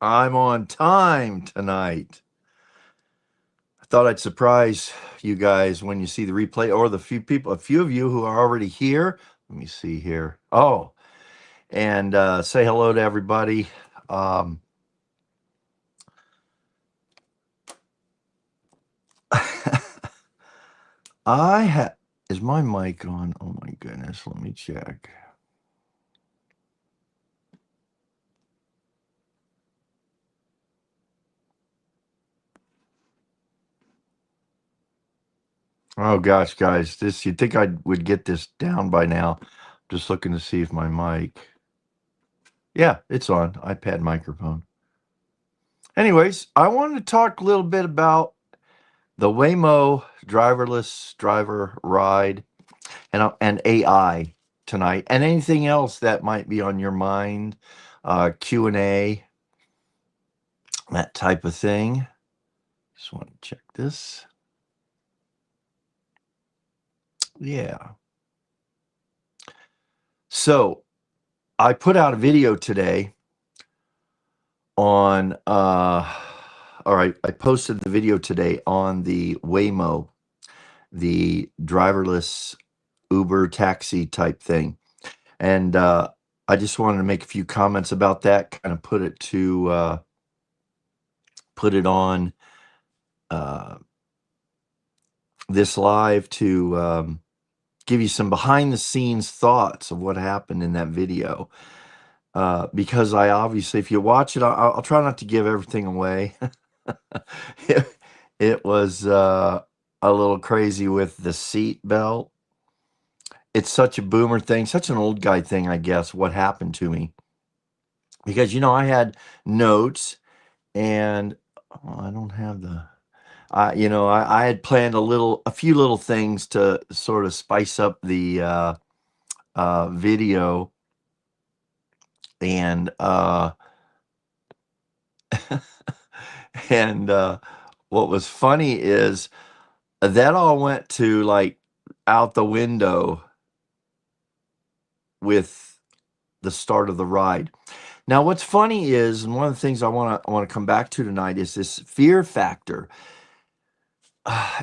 I'm on time tonight. I thought I'd surprise you guys when you see the replay or a few of you who are already here. Let me see here. Oh, and say hello to everybody. Um, is my mic on? Oh my goodness, let me check. Oh gosh, guys, you'd think I would get this down by now. Just looking to see if my mic. Yeah, it's on. iPad microphone. Anyways, I wanted to talk a little bit about the Waymo driverless driver ride and AI tonight, and anything else that might be on your mind, Q&A, that type of thing. Just want to check this. Yeah. So I put out a video today on, all right, I posted the video today on the Waymo, the driverless Uber taxi type thing. And I just wanted to make a few comments about that, kind of put it on this live to give you some behind the scenes thoughts of what happened in that video. Because I obviously, if you watch it, I'll try not to give everything away. it was a little crazy with the seat belt. It's such a boomer thing, such an old guy thing, I guess, what happened to me. Because, I had notes and I don't have I had planned a few little things to sort of spice up the video. And, and what was funny is that all went to like out the window with the start of the ride. Now, what's funny is, and one of the things I want to come back to tonight is this fear factor.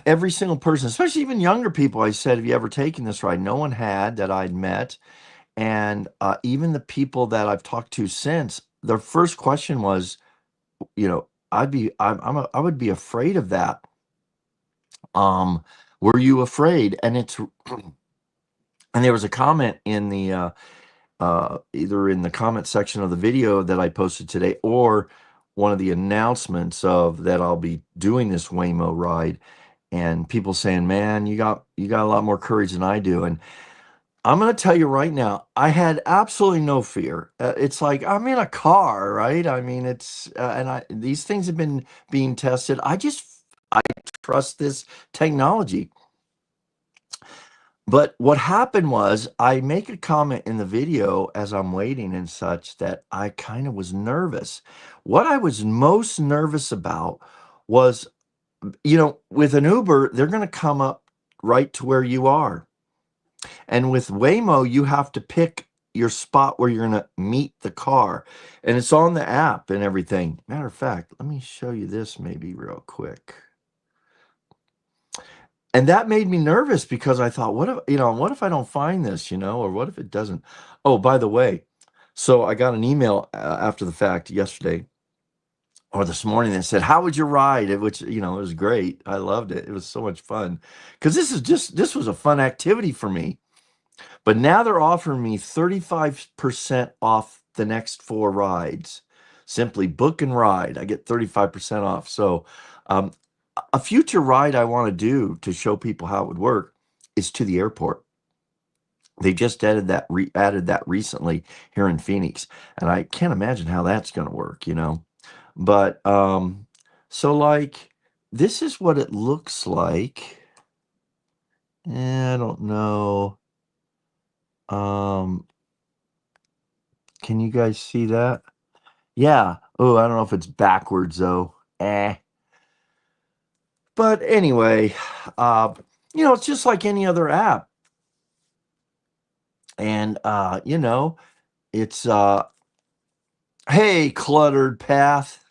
Every single person, especially even younger people, I said, "Have you ever taken this ride?" No one had that I'd met, and even the people that I've talked to since, their first question was, I would be afraid of that. Were you afraid? And and there was a comment in the either in the comment section of the video that I posted today or one of the announcements of that I'll be doing this Waymo ride, and people saying, "Man, you got a lot more courage than I do." And I'm going to tell you right now, I had absolutely no fear. It's like I'm in a car, right? I mean, these things have been being tested. I trust this technology. But what happened was I make a comment in the video as I'm waiting and such that I kind of was nervous. What I was most nervous about was, with an Uber, they're going to come up right to where you are. And with Waymo, you have to pick your spot where you're going to meet the car. And it's on the app and everything. Matter of fact, let me show you this maybe real quick. And that made me nervous because I thought, what if I don't find this, or what if it doesn't? Oh, by the way, so I got an email after the fact yesterday or this morning that said, "How would you ride?" Which, it was great. I loved it. It was so much fun because this was a fun activity for me. But now they're offering me 35% off the next 4 rides. Simply book and ride. I get 35% off. So, a future ride I want to do to show people how it would work is to the airport. They just added that recently here in Phoenix, and I can't imagine how that's going to work, But so like this is what it looks like. I don't know. Can you guys see that? Yeah. Oh, I don't know if it's backwards though. But anyway, it's just like any other app. And it's Hey, cluttered path.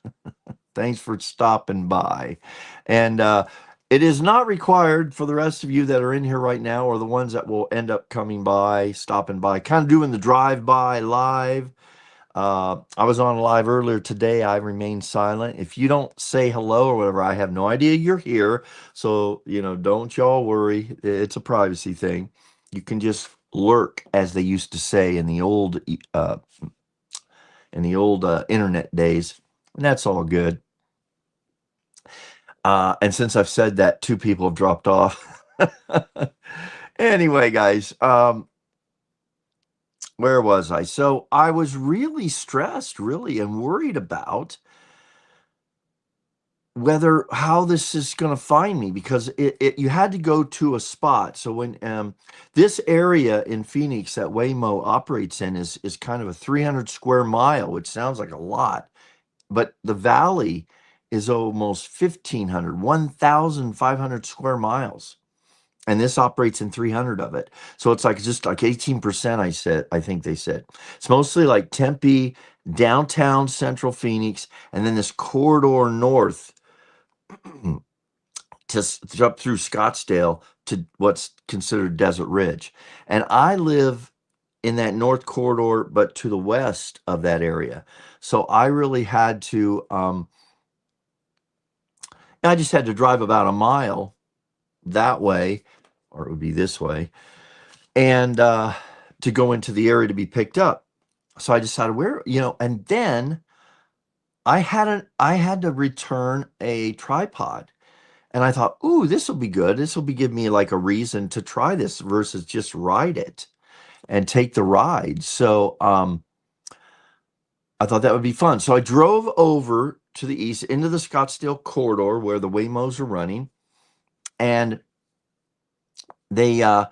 Thanks for stopping by. And it is not required for the rest of you that are in here right now or the ones that will end up coming by, stopping by, kind of doing the drive by live. I was on live earlier today. I remain silent. If you don't say hello or whatever, I have no idea you're here. So, don't y'all worry. It's a privacy thing. You can just lurk, as they used to say in the old internet days, and that's all good. And since I've said that, two people have dropped off. Anyway, guys, where was I? So I was really stressed, really, and worried about whether how this is going to find me because you had to go to a spot. So when this area in Phoenix that Waymo operates in is kind of a 300 square mile, which sounds like a lot, but the valley is almost 1,500 square miles, and this operates in 300 of it. So it's like just like 18%. I think they said it's mostly like Tempe, downtown central Phoenix, and then this corridor north to up through Scottsdale to what's considered Desert Ridge. And I live in that north corridor, but to the west of that area. So I really had to, I just had to drive about a mile that way, or it would be this way, and to go into the area to be picked up. So I decided and then I had to return a tripod. And I thought, ooh, this will be good. This will be give me like a reason to try this versus just ride it and take the ride. So I thought that would be fun. So I drove over to the east into the Scottsdale corridor where the Waymos are running. And they I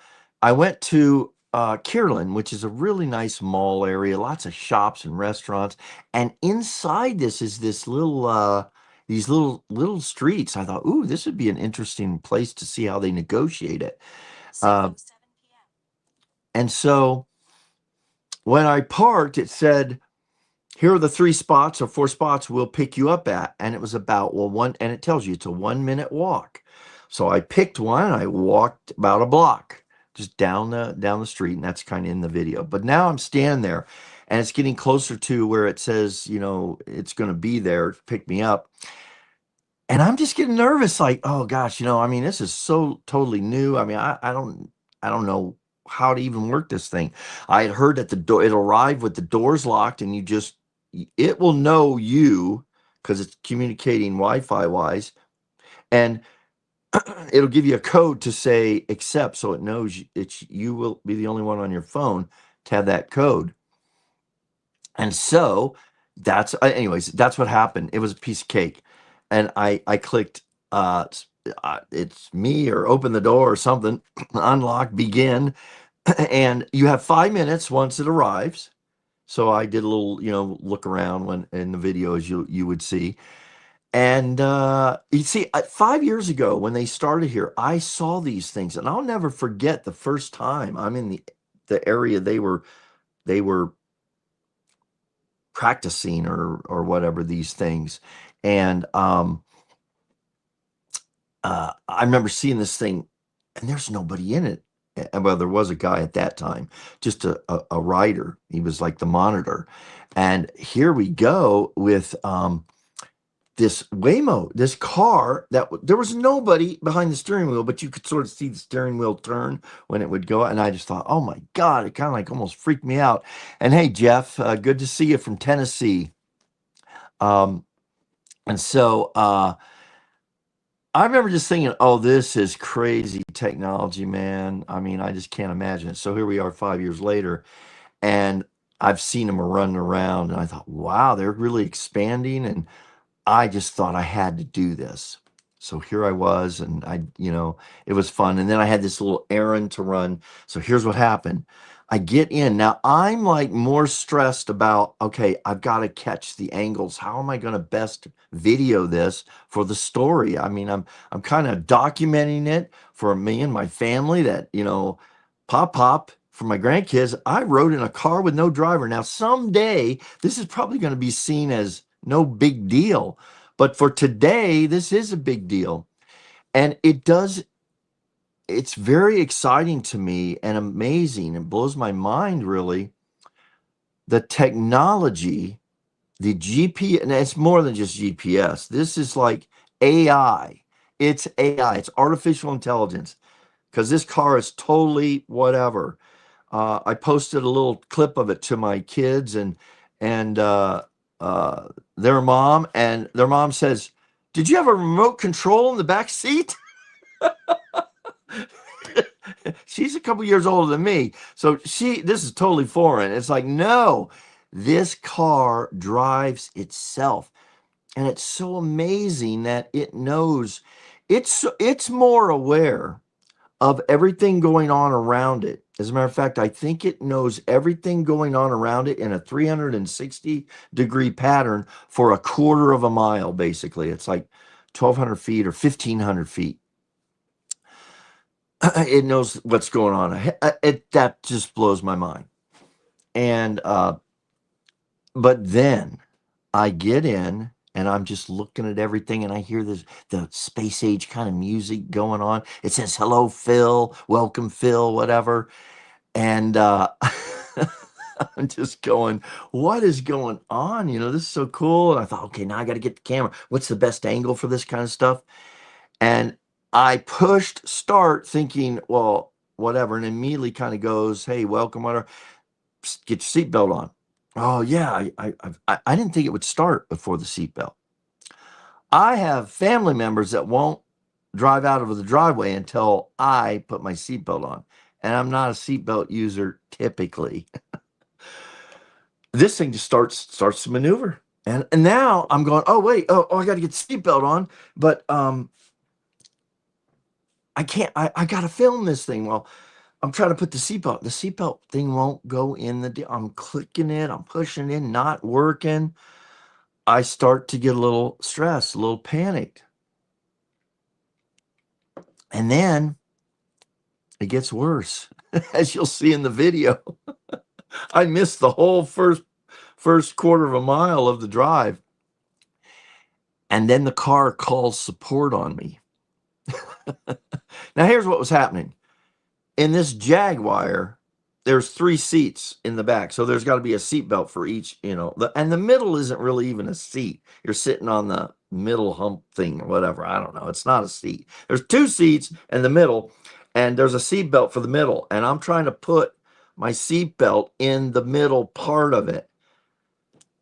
went to Kierland, which is a really nice mall area, lots of shops and restaurants. And inside this is this little these little streets. I thought, ooh, this would be an interesting place to see how they negotiate it. Uh, and so when I parked, it said, here are the 3 spots or 4 spots we'll pick you up at. And it was about, well, one, and it tells you it's a 1 minute walk. So I picked one and I walked about a block just down the street, and that's kind of in the video. But now I'm standing there and it's getting closer to where it says, it's going to be there to pick me up. And I'm just getting nervous, like, oh gosh, I mean, this is so totally new. I mean, I don't know how to even work this thing. I had heard that the door it arrived with the doors locked, and it will know you because it's communicating Wi-Fi wise, and it'll give you a code to say accept, so it knows you will be the only one on your phone to have that code. And so anyways, that's what happened. It was a piece of cake. And I clicked, it's me, or open the door or something, unlock, begin. And you have 5 minutes once it arrives. So I did a little, look around when in the video, as you would see. And you see, 5 years ago when they started here, I saw these things, and I'll never forget the first time I'm in the area they were practicing or whatever these things. And I remember seeing this thing, and there's nobody in it. Well, there was a guy at that time, just a rider. He was like the monitor. And here we go with this Waymo, this car there was nobody behind the steering wheel, but you could sort of see the steering wheel turn when it would go. And I just thought, oh my God, it kind of like almost freaked me out. And hey, Jeff, good to see you from Tennessee. Um, and so I remember just thinking, oh, this is crazy technology, man. I mean, I just can't imagine it. So here we are 5 years later, and I've seen them running around, and I thought, wow, they're really expanding. And I just thought I had to do this. So here I was, and it was fun. And then I had this little errand to run. So here's what happened. I get in. Now I'm like more stressed about, okay, I've got to catch the angles. How am I going to best video this for the story? I mean, I'm kind of documenting it for me and my family that, pop, for my grandkids, I rode in a car with no driver. Now, someday, this is probably going to be seen as no big deal. But for today, this is a big deal. And it's very exciting to me and amazing. It blows my mind, really, the technology, the GPS, and it's more than just GPS. This is like AI. It's AI, it's artificial intelligence, because this car is totally whatever. I posted a little clip of it to my kids and uh, their mom says, "Did you have a remote control in the back seat?" She's a couple years older than me, so this is totally foreign. It's like, no, this car drives itself, and it's so amazing that it knows. It's more aware of everything going on around it. As a matter of fact, I think it knows everything going on around it in a 360-degree pattern for a quarter of a mile, basically. It's like 1,200 feet or 1,500 feet. It knows what's going on. That just blows my mind. And but then I get in and I'm just looking at everything and I hear the space age kind of music going on. It says, "Hello, Phil, welcome, Phil," whatever. And I'm just going, what is going on? This is so cool. And I thought, okay, now I got to get the camera. What's the best angle for this kind of stuff? And I pushed start thinking, well, whatever. And immediately kind of goes, "Hey, welcome, whatever. Psst, get your seatbelt on." Oh, yeah. I didn't think it would start before the seatbelt. I have family members that won't drive out of the driveway until I put my seatbelt on. And I'm not a seatbelt user typically. This thing just starts to maneuver. And now I'm going, oh wait, oh, I got to get the seatbelt on, but I can't. I got to film this thing. Well, I'm trying to put the seatbelt. The seatbelt thing won't go in I'm clicking it. I'm pushing it, not working. I start to get a little stressed, a little panicked. And then it gets worse, as you'll see in the video. I missed the whole first quarter of a mile of the drive. And then the car calls support on me. Now, here's what was happening. In this Jaguar, there's 3 seats in the back. So there's got to be a seat belt for each, and the middle isn't really even a seat. You're sitting on the middle hump thing or whatever. I don't know. It's not a seat. There's 2 seats in the middle, and there's a seat belt for the middle. And I'm trying to put my seat belt in the middle part of it.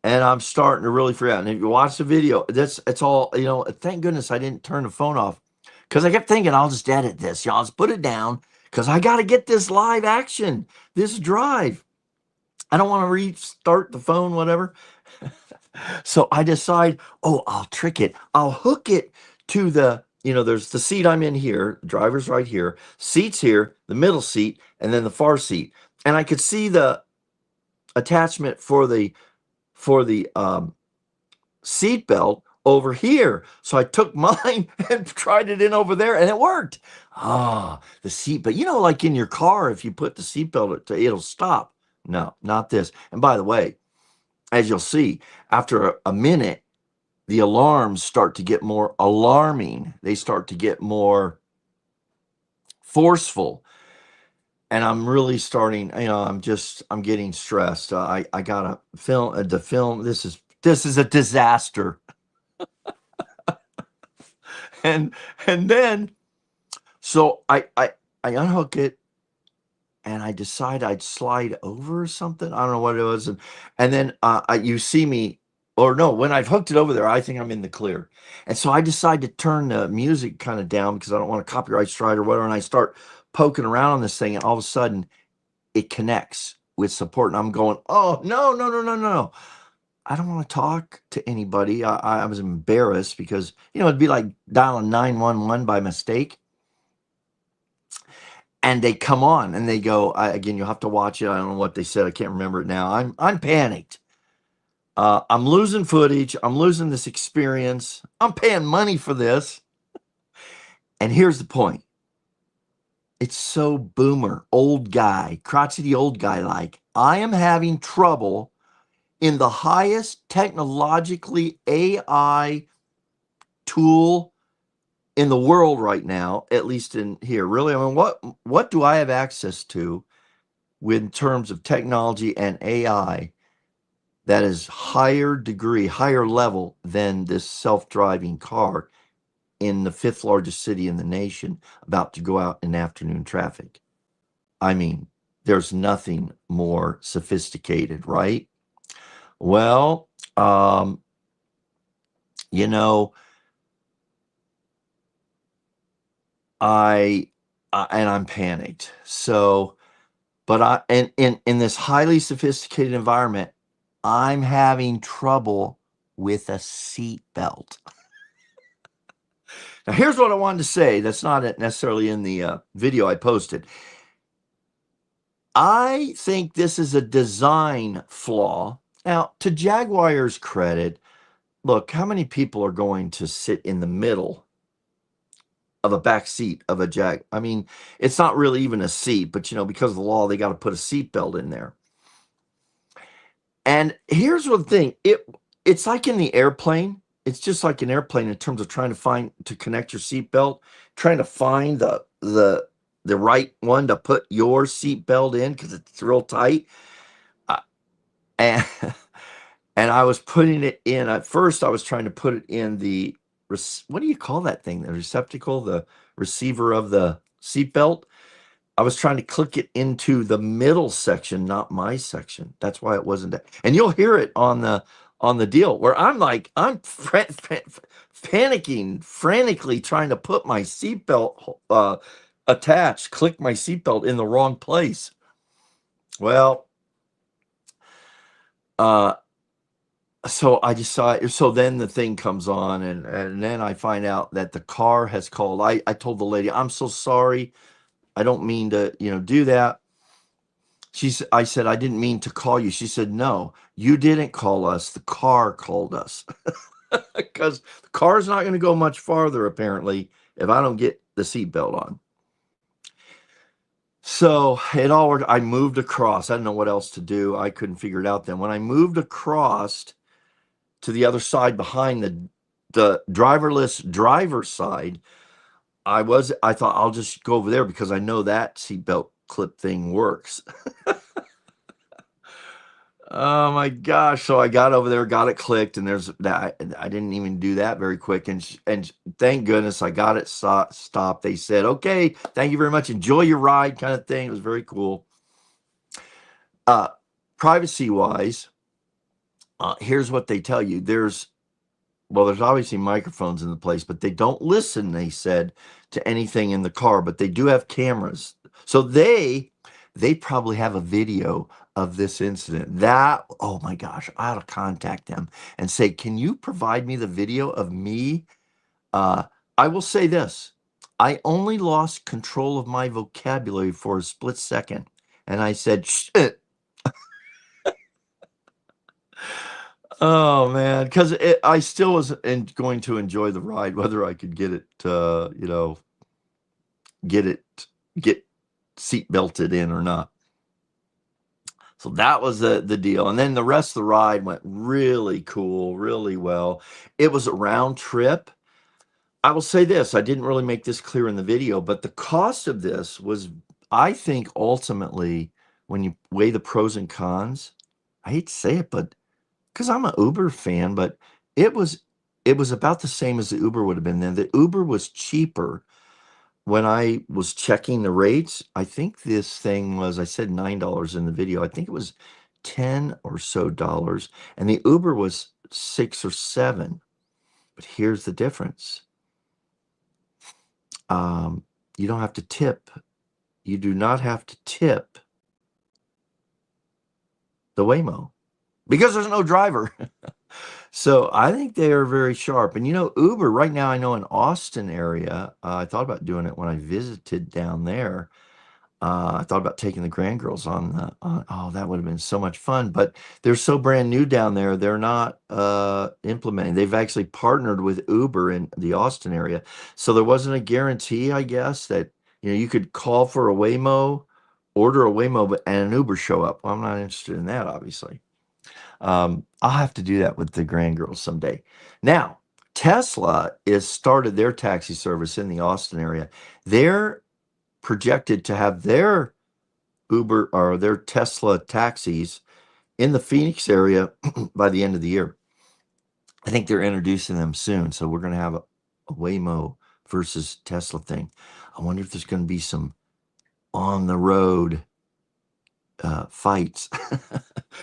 And I'm starting to really freak out. And if you watch the video, it's all, thank goodness I didn't turn the phone off, because I kept thinking, I'll just edit this. I'll just put it down, because I got to get this live action, this drive. I don't want to restart the phone, whatever. So I decide, oh, I'll trick it. I'll hook it to there's the seat I'm in here, driver's right here, seats here, the middle seat, and then the far seat. And I could see the attachment for the seat belt over here. So I took mine and tried it in over there, and it worked. The seat, but like in your car, if you put the seatbelt, it'll stop. No, not this. And by the way, as you'll see, after a minute, the alarms start to get more alarming. They start to get more forceful. And I'm really starting, I'm getting stressed. I gotta film the film. This is a disaster. And then so I unhook it, and I decide I'd slide over or something. I don't know what it was. And then you see me, or no, when I've hooked it over there, I think I'm in the clear. And so I decide to turn the music kind of down, because I don't want to copyright strike or whatever. And I start poking around on this thing, and all of a sudden it connects with support. And I'm going, oh, no, no, no, no, no. I don't want to talk to anybody. I was embarrassed, because, it'd be like dialing 911 by mistake. And they come on and they go, again, you'll have to watch it. I don't know what they said. I can't remember it now. I'm panicked. I'm losing footage. I'm losing this experience. I'm paying money for this. And here's the point. it's so boomer, old guy, crotchety old guy like. I am having trouble in the highest technologically AI tool in the world right now, at least in here. Really, I mean, what do I have access to in terms of technology and AI that is higher degree, higher level than this self-driving car in the fifth largest city in the nation about to go out in afternoon traffic? I mean, there's nothing more sophisticated, right? Well, um, you know, I, and I'm panicked. So, but I, and in this highly sophisticated environment, I'm having trouble with a seat belt. Now, here's what I wanted to say. That's not necessarily in the video I posted. I think this is a design flaw. Now, to Jaguar's credit, look, how many people are going to sit in the middle of a back seat of a Jag? I mean, it's not really even a seat, but because of the law, they got to put a seat belt in there. And here's the thing: it's like in the airplane. It's just like an airplane in terms of trying to connect your seatbelt, trying to find the right one to put your seatbelt in because it's real tight. Uh, and and I was putting it in. At first, I was trying to put it in the what do you call that thing? The receptacle, the receiver of the seatbelt. I was trying to click it into the middle section, not my section. That's why it wasn't that. And you'll hear it on the deal where I'm panicking, frantically trying to put my seatbelt attached, click my seatbelt in the wrong place. Well, uh, so I just saw it. So then the thing comes on, and then I find out that the car has called. I told the lady, I'm so sorry. I don't mean to, do that. I said, I didn't mean to call you. She said, no, you didn't call us. The car called us. Because the car's not going to go much farther, apparently, if I don't get the seatbelt on. So it all worked. I moved across. I didn't know what else to do. I couldn't figure it out then. When I moved across to the other side behind the driverless driver side, I thought I'll just go over there because I know that seatbelt clip thing works. Oh my gosh. So I got over there, got it clicked, and there's that. I didn't even do that very quick. And thank goodness I got it stopped. They said, okay, thank you very much. Enjoy your ride, kind of thing. It was very cool. Privacy wise, here's what they tell you. There's obviously microphones in the place, but they don't listen, they said, to anything in the car, but they do have cameras. So they probably have a video of this incident. Oh my gosh, I ought to contact them and say, can you provide me the video of me? I will say this. I only lost control of my vocabulary for a split second. And I said, shit. Oh man, because I still was going to enjoy the ride, whether I could get it, get seat belted in or not. So that was the deal. And then the rest of the ride went really cool, really well. It was a round trip. I will say this, I didn't really make this clear in the video, but the cost of this was, I think, ultimately, when you weigh the pros and cons, I hate to say it, but because I'm an Uber fan, but it was about the same as the Uber would have been then. The Uber was cheaper when I was checking the rates. I think this thing was, I said $9 in the video. I think it was 10 or so dollars, and the Uber was 6 or 7. But here's the difference. You don't have to tip. You do not have to tip the Waymo because there's no driver. So I think they are very sharp. And Uber right now, I know in Austin area, I thought about doing it when I visited down there. I thought about taking the grand girls oh, that would have been so much fun. But they're so brand new down there, they're not implementing. They've actually partnered with Uber in the Austin area. So there wasn't a guarantee, I guess, that You know, you could call for a Waymo, order a Waymo, and an Uber show up. Well, I'm not interested in that, obviously. I'll have to do that with the grand girls someday. Now, Tesla is started their taxi service in the Austin area. They're projected to have their Uber or their Tesla taxis in the Phoenix area by the end of the year. I think they're introducing them soon. So we're going to have a Waymo versus Tesla thing. I wonder if there's going to be some on the road fights.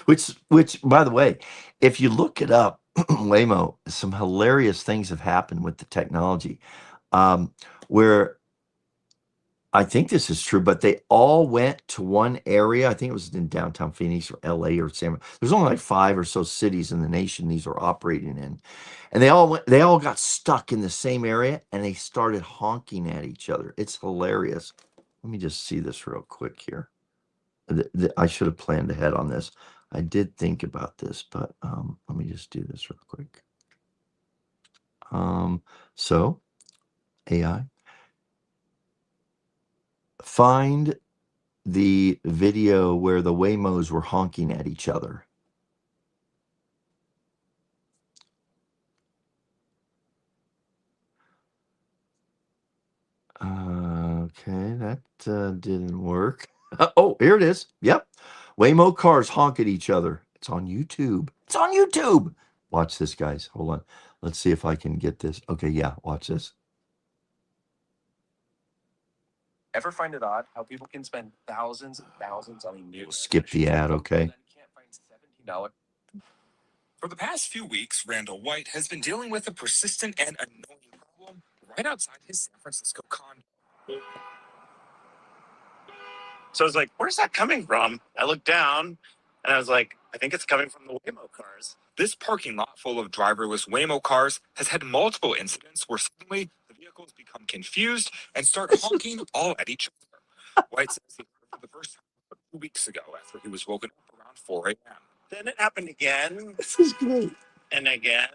which by the way, if you look it up, Waymo, some hilarious things have happened with the technology. Where I think this is true, but they all went to one area. I think it was in downtown Phoenix or LA or San. There's only like 5 or so cities in the nation these are operating in, and they all got stuck in the same area, and they started honking at each other. It's hilarious. Let me just see this real quick here. I should have planned ahead on this. I did think about this, but let me just do this real quick. So AI, find the video where the Waymos were honking at each other. Okay, that didn't work. Oh, here it is. Yep. Waymo cars honk at each other. It's on YouTube. It's on YouTube. Watch this, guys. Hold on. Let's see if I can get this. Okay, yeah, watch this. Ever find it odd how people can spend thousands and thousands on a new We'll skip the ad, okay? and then can't find $17? For the past few weeks, Randall White has been dealing with a persistent and annoying problem right outside his San Francisco condo. So I was like, where's that coming from? I looked down and I was like, I think it's coming from the Waymo cars. This parking lot full of driverless Waymo cars has had multiple incidents where suddenly the vehicles become confused and start honking all at each other. White says he heard for the first time 2 weeks ago after he was woken up around 4 a.m. Then it happened again. This is great. And again.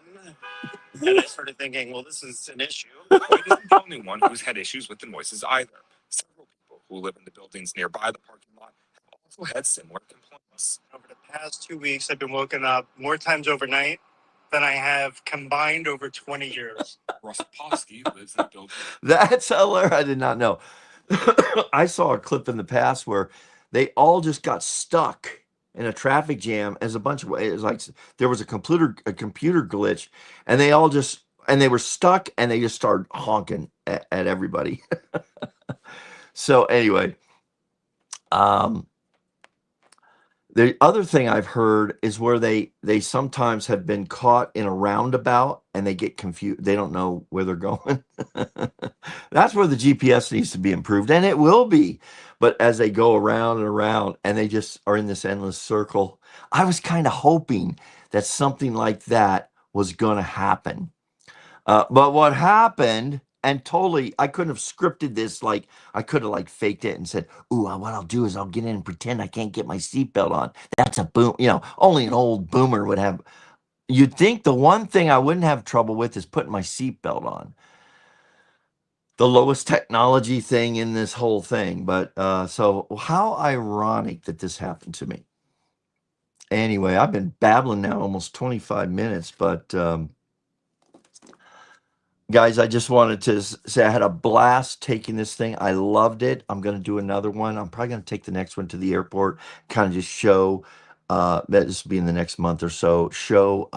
And I started thinking, well, this is an issue. White isn't the only one who's had issues with the noises either. Several people who live in the buildings nearby the parking lot have also had similar complaints. Over the past 2 weeks, I've been woken up more times overnight than I have combined over 20 years. Russ Posky lives in the building. That's hilarious. I did not know. I saw a clip in the past where they all just got stuck in a traffic jam as a bunch of it was like there was a computer glitch, and they were stuck, and they just started honking at everybody. So anyway, the other thing I've heard is where they sometimes have been caught in a roundabout and they get confused. They don't know where they're going. That's where the GPS needs to be improved, and it will be. But as they go around and around and they just are in this endless circle, I was kind of hoping that something like that was going to happen. But what happened, and totally, I couldn't have scripted this. Like, I could have like faked it and said, "Ooh, what I'll do is I'll get in and pretend I can't get my seatbelt on." That's a boom. You know, only an old boomer would have. You'd think the one thing I wouldn't have trouble with is putting my seatbelt on. The lowest technology thing in this whole thing. But so how ironic that this happened to me. Anyway, I've been babbling now almost 25 minutes, but guys, I just wanted to say I had a blast taking this thing. I loved it. I'm going to do another one. I'm probably going to take the next one to the airport, kind of just show that this will be in the next month or so, show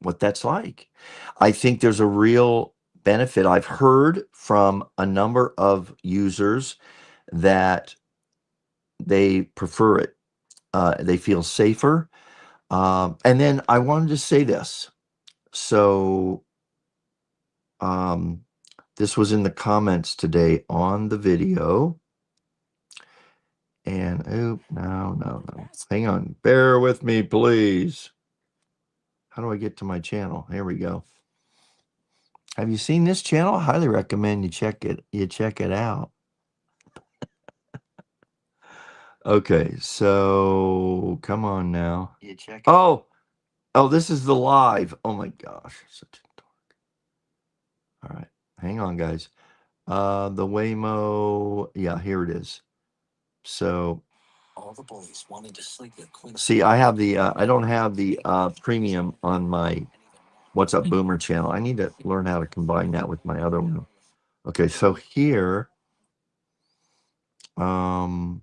what that's like. I think there's a real benefit. I've heard from a number of users that they prefer it. They feel safer. And then I wanted to say this. So, this was in the comments today on the video. And oh, no. Hang on. Bear with me, please. How do I get to my channel? Here we go. Have you seen this channel? I highly recommend you check it out. Okay, so come on now. Oh, this is the live. Oh my gosh. Such a dork. All right. Hang on, guys. The Waymo, yeah, here it is. So see, I have the I don't have the premium on my What's Up Boomer channel. I need to learn how to combine that with my other one. Okay, so here, um,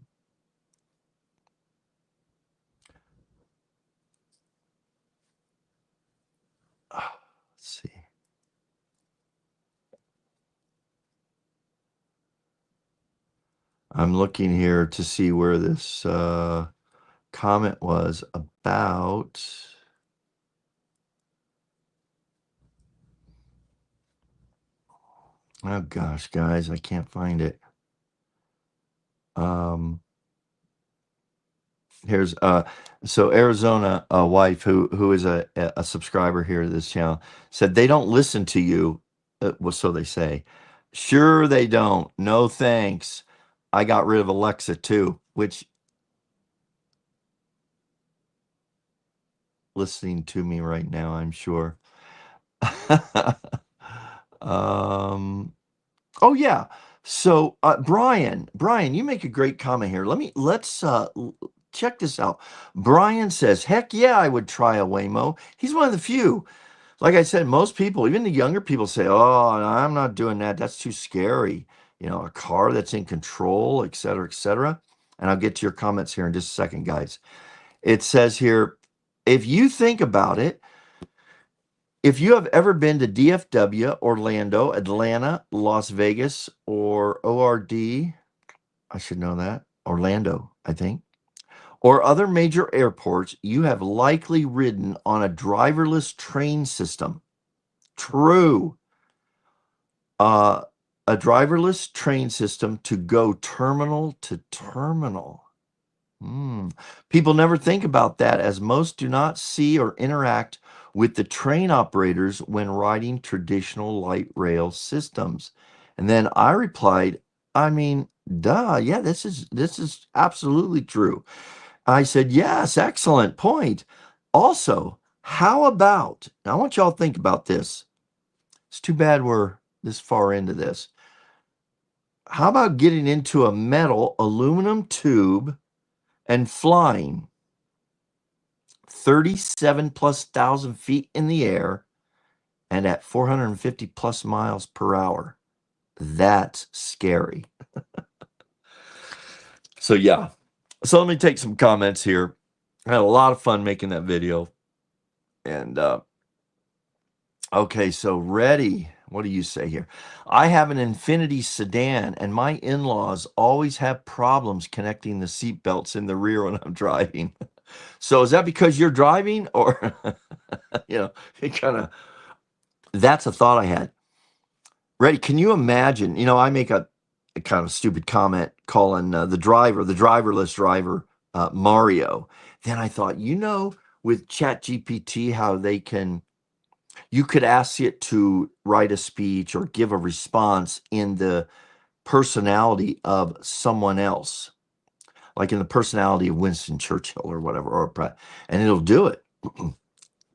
let's see. I'm looking here to see where this comment was about. Oh gosh, guys, I can't find it. Um, here's so Arizona wife who is a subscriber here to this channel said they don't listen to you. Well, so they say. Sure, they don't. No thanks. I got rid of Alexa too, which listening to me right now, I'm sure. um, oh yeah. So Brian, you make a great comment here. Let's check this out. Brian says, "Heck yeah, I would try a Waymo." He's one of the few. Like I said, most people, even the younger people, say, "Oh, I'm not doing that. That's too scary." You know, a car that's in control, et cetera, et cetera. And I'll get to your comments here in just a second, guys. It says here, if you think about it, if you have ever been to DFW, Orlando, Atlanta, Las Vegas, or ORD, I should know that, Orlando, I think, or other major airports, you have likely ridden on a driverless train system. True. Uh, a driverless train system to go terminal to terminal. People never think about that, as most do not see or interact with the train operators when riding traditional light rail systems. And then I replied, I mean, duh, yeah, this is absolutely true. I said, yes, excellent point. Also, how about, now I want y'all to think about this. It's too bad we're this far into this. How about getting into a metal aluminum tube and flying 37 plus thousand feet in the air and at 450 plus miles per hour? That's scary. So, yeah. So, let me take some comments here. I had a lot of fun making that video. And, okay, so ready. What do you say here? I have an Infinity sedan, and my in laws always have problems connecting the seat belts in the rear when I'm driving. So, is that because you're driving, or, it kind of, that's a thought I had. Ready? Can you imagine? I make a kind of stupid comment calling the driverless driver, Mario. Then I thought, with ChatGPT, how you could ask it to write a speech or give a response in the personality of someone else, like in the personality of Winston Churchill or whatever, and it'll do it.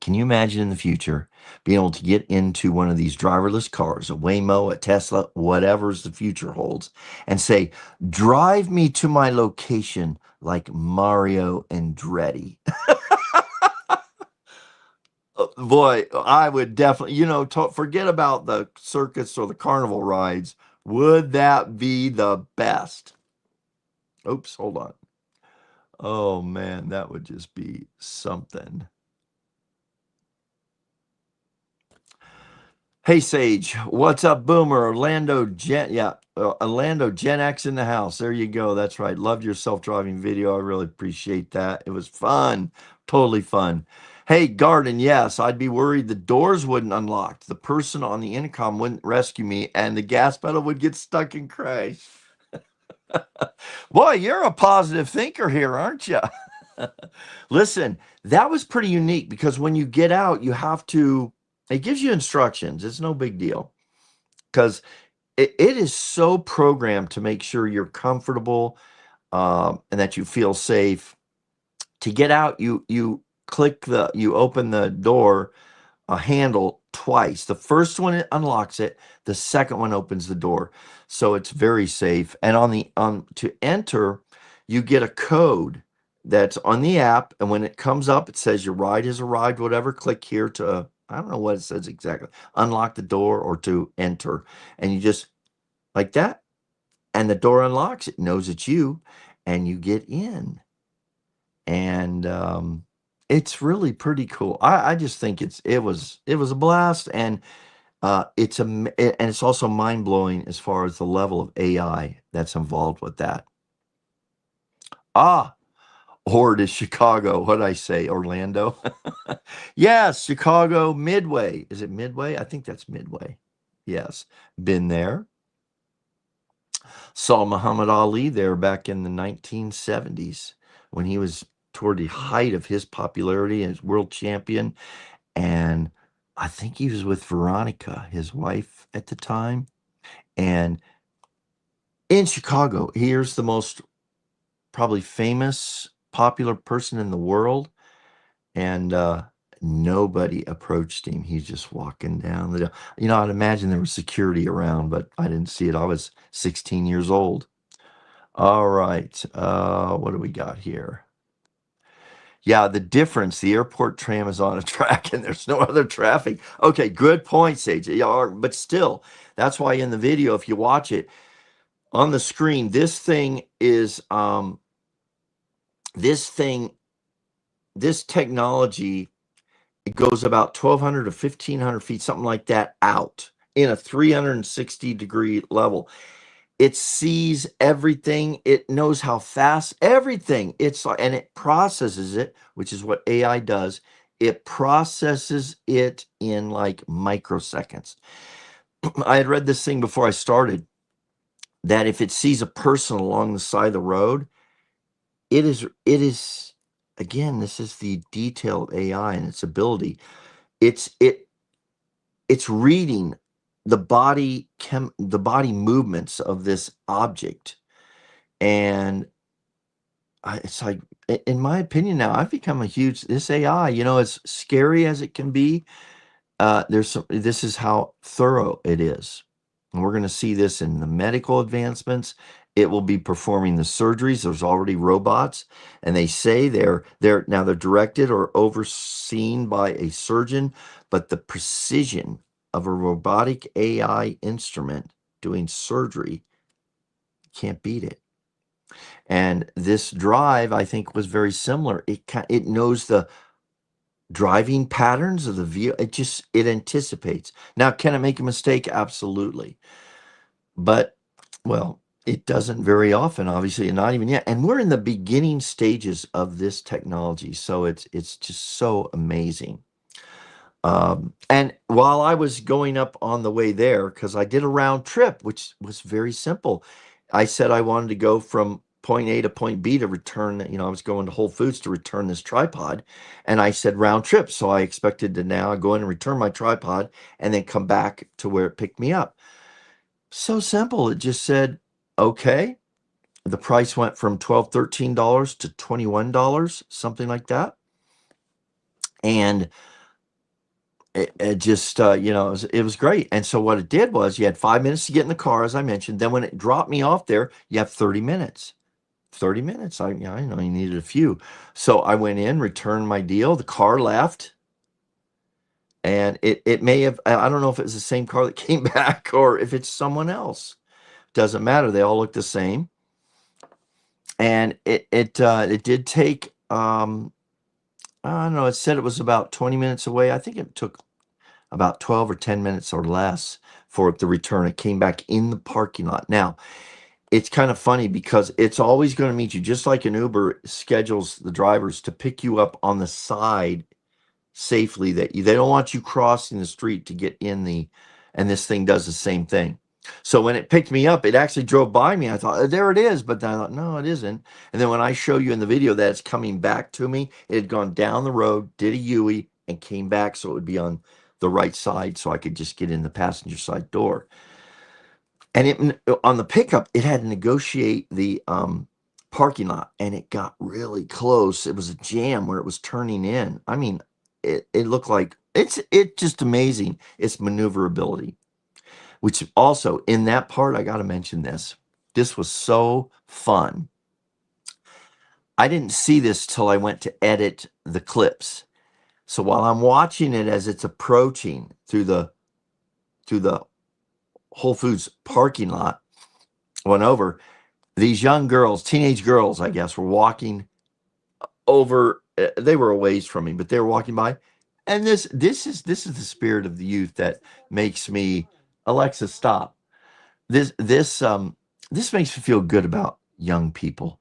Can you imagine in the future being able to get into one of these driverless cars, a Waymo, a Tesla, whatever's the future holds, and say, drive me to my location like Mario Andretti? Boy, I would definitely, forget about the circus or the carnival rides. Would that be the best? Oops, hold on. Oh man, that would just be something. Hey Sage, what's up, Boomer? Orlando Gen X in the house. There you go. That's right. Loved your self-driving video. I really appreciate that. It was fun, totally fun. Hey Garden, yes, I'd be worried the doors wouldn't unlock. The person on the intercom wouldn't rescue me, and the gas pedal would get stuck and crash. Boy, you're a positive thinker here, aren't you? Listen, that was pretty unique because when you get out, it gives you instructions. It's no big deal because it is so programmed to make sure you're comfortable, and that you feel safe. To get out, you open the door handle twice. The first one, it unlocks it. The second one opens the door. So it's very safe. And on the to enter, you get a code that's on the app, and when it comes up, it says your ride has arrived. Whatever, click here to I don't know what it says exactly. Unlock the door or to enter, and you just like that, and the door unlocks. It knows it's you, and you get in, and it's really pretty cool. I just think it was a blast, and and it's also mind blowing as far as the level of AI that's involved with that. Ah, or to Chicago. What did I say? Orlando? Yes, Chicago Midway. Is it Midway? I think that's Midway. Yes, been there. Saw Muhammad Ali there back in the 1970s when he was toward the height of his popularity as world champion. And I think he was with Veronica, his wife at the time. And in Chicago, here's the most probably famous, popular person in the world. And nobody approached him. He's just walking down the. I'd imagine there was security around, but I didn't see it. I was 16 years old. All right. What do we got here? Yeah, the difference, the airport tram is on a track and there's no other traffic. Okay, good point, Sage. Yeah, but still, that's why in the video, if you watch it on the screen, this thing, this technology, it goes about 1,200 to 1,500 feet, something like that, out in a 360-degree level. It sees everything. It knows how fast everything. It's like, and it processes it, which is what AI does. It processes it in like microseconds. I had read this thing before I started that if it sees a person along the side of the road, it is again, this is the detail of AI and its ability. It's it it's reading the body movements of this object, and it's like, in my opinion, now I've become a huge this AI. As scary as it can be, this is how thorough it is, and we're going to see this in the medical advancements. It will be performing the surgeries. There's already robots, and they say they're directed or overseen by a surgeon, but the precision of a robotic AI instrument doing surgery can't beat it. And this drive, I think, was very similar. It knows the driving patterns of the vehicle. It anticipates. Now, can it make a mistake? Absolutely. But well, it doesn't very often, obviously, and not even yet. And we're in the beginning stages of this technology, so it's just so amazing. And while I was going up on the way there, because I did a round trip, which was very simple, I said I wanted to go from point A to point B to return. I was going to Whole Foods to return this tripod, and I said round trip. So I expected to now go in and return my tripod and then come back to where it picked me up. So simple. It just said, okay. The price went from $13 to $21, something like that. And it just it was great. And so what it did was you had 5 minutes to get in the car, as I mentioned. Then when it dropped me off there, you have 30 minutes. 30 minutes. I know you needed a few. So I went in, returned my deal. The car left, and it may have, I don't know if it was the same car that came back or if it's someone else. Doesn't matter. They all look the same. And it did take I don't know, it said it was about 20 minutes away. I think it took about 12 or 10 minutes or less for it to return. It came back in the parking lot. Now, it's kind of funny because it's always going to meet you, just like an Uber schedules the drivers to pick you up on the side safely. They don't want you crossing the street to get in and this thing does the same thing. So when it picked me up, it actually drove by me. I thought, there it is. But then I thought, no, it isn't. And then when I show you in the video that it's coming back to me, it had gone down the road, did a U-turn, and came back so it would be on the right side so I could just get in the passenger side door. And on the pickup, it had to negotiate the parking lot, and it got really close. It was a jam where it was turning in. I mean, it looked like it's just amazing. Its maneuverability. which also in that part, I got to mention this. This was so fun. I didn't see this till I went to edit the clips. So while I'm watching it as it's approaching through the Whole Foods parking lot, went over, these young girls, teenage girls, I guess, were walking over. They were a ways from me, but they were walking by. And this is the spirit of the youth that makes me, Alexa, stop. This makes me feel good about young people.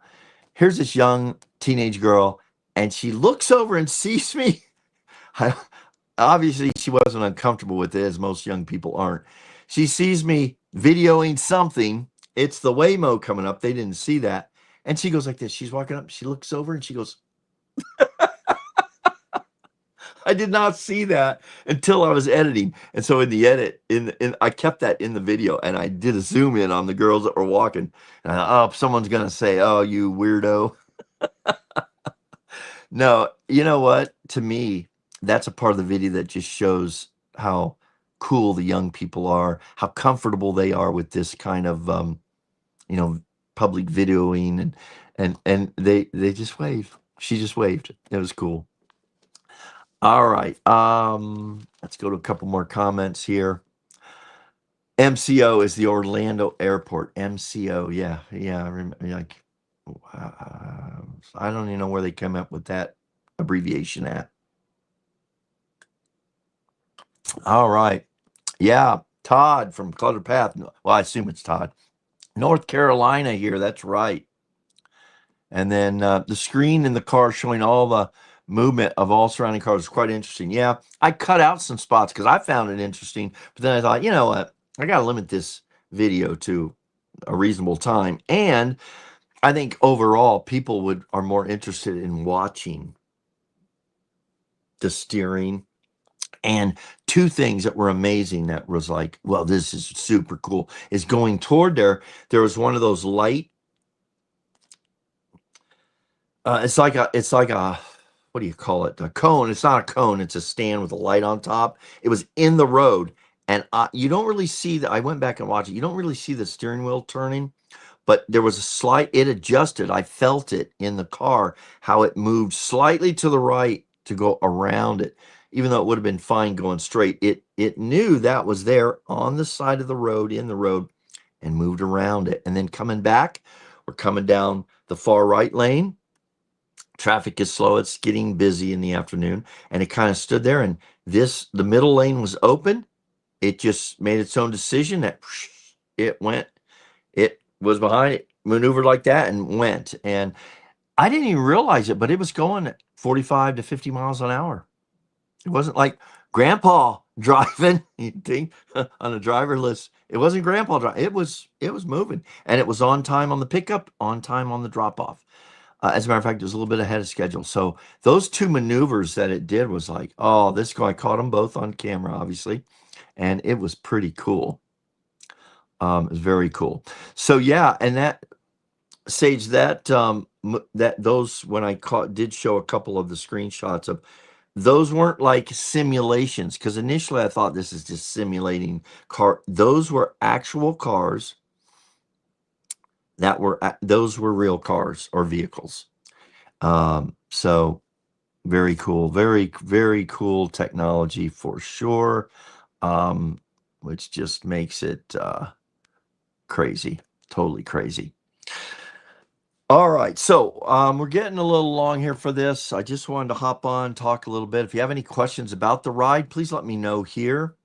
Here's this young teenage girl, and she looks over and sees me. I, obviously, she wasn't uncomfortable with it, as most young people aren't. She sees me videoing something. It's the Waymo coming up. They didn't see that. And she goes like this. She's walking up. She looks over and she goes, I did not see that until I was editing. And so in the edit, I kept that in the video and I did a zoom in on the girls that were walking. And I thought, oh, someone's going to say, oh, you weirdo. No, you know what? To me, that's a part of the video that just shows how cool the young people are, how comfortable they are with this kind of you know, public videoing and they just waved. She just waved. It was cool. All right. Let's go to a couple more comments here. MCO is the Orlando Airport. MCO, yeah, yeah. Like, I don't even know where they came up with that abbreviation at. All right. Yeah, Todd from Clutter Path. Well, I assume it's Todd. North Carolina here. That's right. And then the screen in the car showing all the movement of all surrounding cars is quite interesting. Yeah, I cut out some spots because I found it interesting. But then I thought, you know what? I got to limit this video to a reasonable time. And I think overall, people are more interested in watching the steering. And two things that were amazing that was like, well, this is super cool, is going toward there was one of those light, it's like a what do you call it? A cone. It's not a cone, it's a stand with a light on top. It was in the road. And you don't really see that. I went back and watched it. You don't really see the steering wheel turning, but there was a slight, it adjusted. I felt it in the car, how it moved slightly to the right to go around it, even though it would have been fine going straight. It knew that was there on the side of the road, in the road, and moved around it. And then coming back, we're coming down the far right lane. Traffic is slow. It's getting busy in the afternoon. And it kind of stood there, and the middle lane was open. It just made its own decision that it went, it was behind it, maneuvered like that and went. And I didn't even realize it, but it was going at 45 to 50 miles an hour. It wasn't like grandpa driving, you think, on a driverless. It wasn't grandpa driving. It was moving. And it was on time on the pickup, on time on the drop off. As a matter of fact, it was a little bit ahead of schedule. So those two maneuvers that it did was like, oh, this guy caught them both on camera, obviously. And it was pretty cool. It was very cool. So yeah, and that Sage, that those when I did show a couple of the screenshots of those weren't like simulations, because initially I thought this is just simulating car. Those were actual cars those were real cars or vehicles. So very cool, very, very cool technology for sure. Which just makes it crazy, totally crazy. All right, so we're getting a little long here for this. I just wanted to hop on, talk a little bit. If you have any questions about the ride, please let me know here,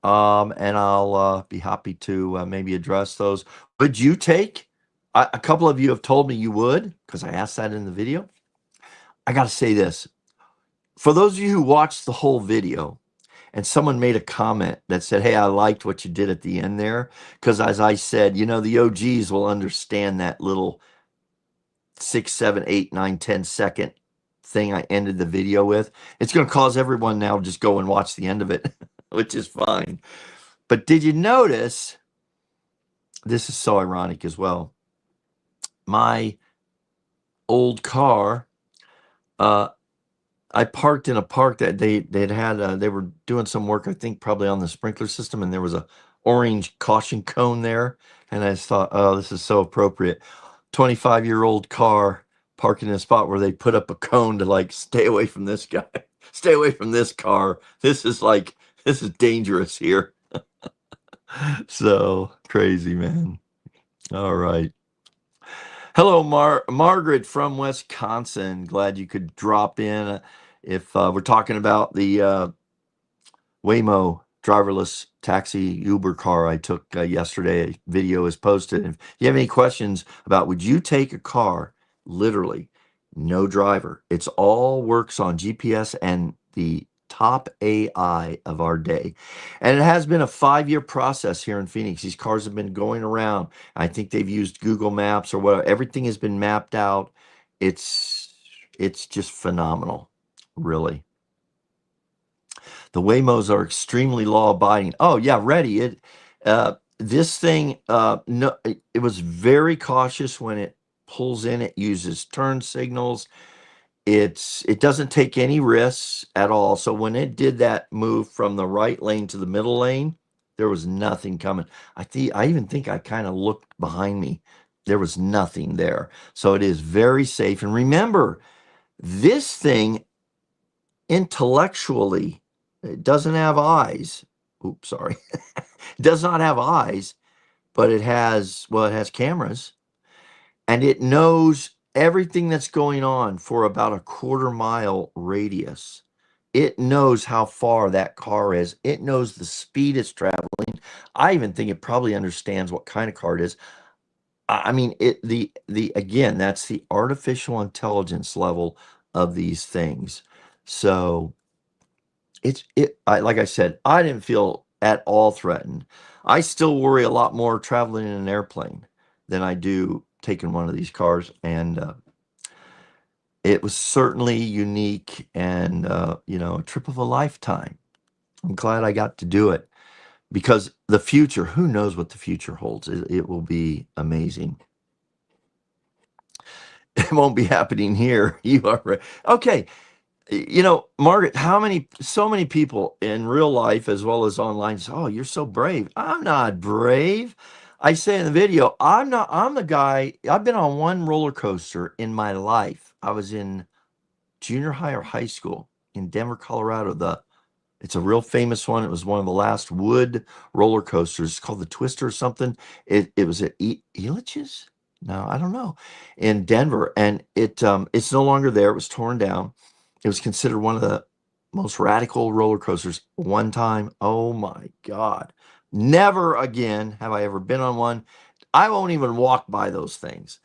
and I'll be happy to maybe address those. Would you take? A couple of you have told me you would, because I asked that in the video. I got to say this. For those of you who watched the whole video, and someone made a comment that said, hey, I liked what you did at the end there, because as I said, you know, the OGs will understand that little 6, 7, 8, 9, 10-second thing I ended the video with. It's going to cause everyone now to just go and watch the end of it, which is fine. But did you notice, this is so ironic as well, my old car, I parked in a park that they were doing some work, I think probably on the sprinkler system, and there was a orange caution cone there, and I just thought, oh, this is so appropriate. 25-year-old car parking in a spot where they put up a cone to like stay away from this guy, stay away from this car. This is dangerous here. So crazy, man. All right. Hello, Margaret from Wisconsin. Glad you could drop in. If we're talking about the Waymo driverless taxi Uber car I took yesterday, a video is posted. If you have any questions about would you take a car, literally, no driver, it's all works on GPS and the top AI of our day. And it has been a 5-year process here in Phoenix. These cars have been going around. I think they've used Google Maps or whatever. Everything has been mapped out. It's it's just phenomenal, really. The Waymos are extremely law abiding. Oh yeah, ready. This thing no, it was very cautious when it pulls in. It uses turn signals. It doesn't take any risks at all. So when it did that move from the right lane to the middle lane, there was nothing coming. I even think I kind of looked behind me. There was nothing there. So it is very safe. And remember, this thing intellectually, it doesn't have eyes. Oops, sorry. It does not have eyes, but it has cameras, and it knows everything that's going on for about a quarter-mile radius. It knows how far that car is. It knows the speed it's traveling. I even think it probably understands what kind of car it is. I mean, the again, that's the artificial intelligence level of these things. So like I said, I didn't feel at all threatened. I still worry a lot more traveling in an airplane than I do taking one of these cars, and it was certainly unique and a trip of a lifetime. I'm glad I got to do it because the future, who knows what the future holds? It will be amazing. It won't be happening here. You are right. Okay, Margaret, so many people in real life as well as online say, oh, you're so brave. I'm not brave. I say in the video, I'm the guy, I've been on one roller coaster in my life. I was in junior high or high school in Denver, Colorado. It's a real famous one. It was one of the last wood roller coasters. It's called the Twister or something. It was at Elitch's? No, I don't know. In Denver, and it's no longer there. It was torn down. It was considered one of the most radical roller coasters one time. Oh my God. Never again have I ever been on one. I won't even walk by those things.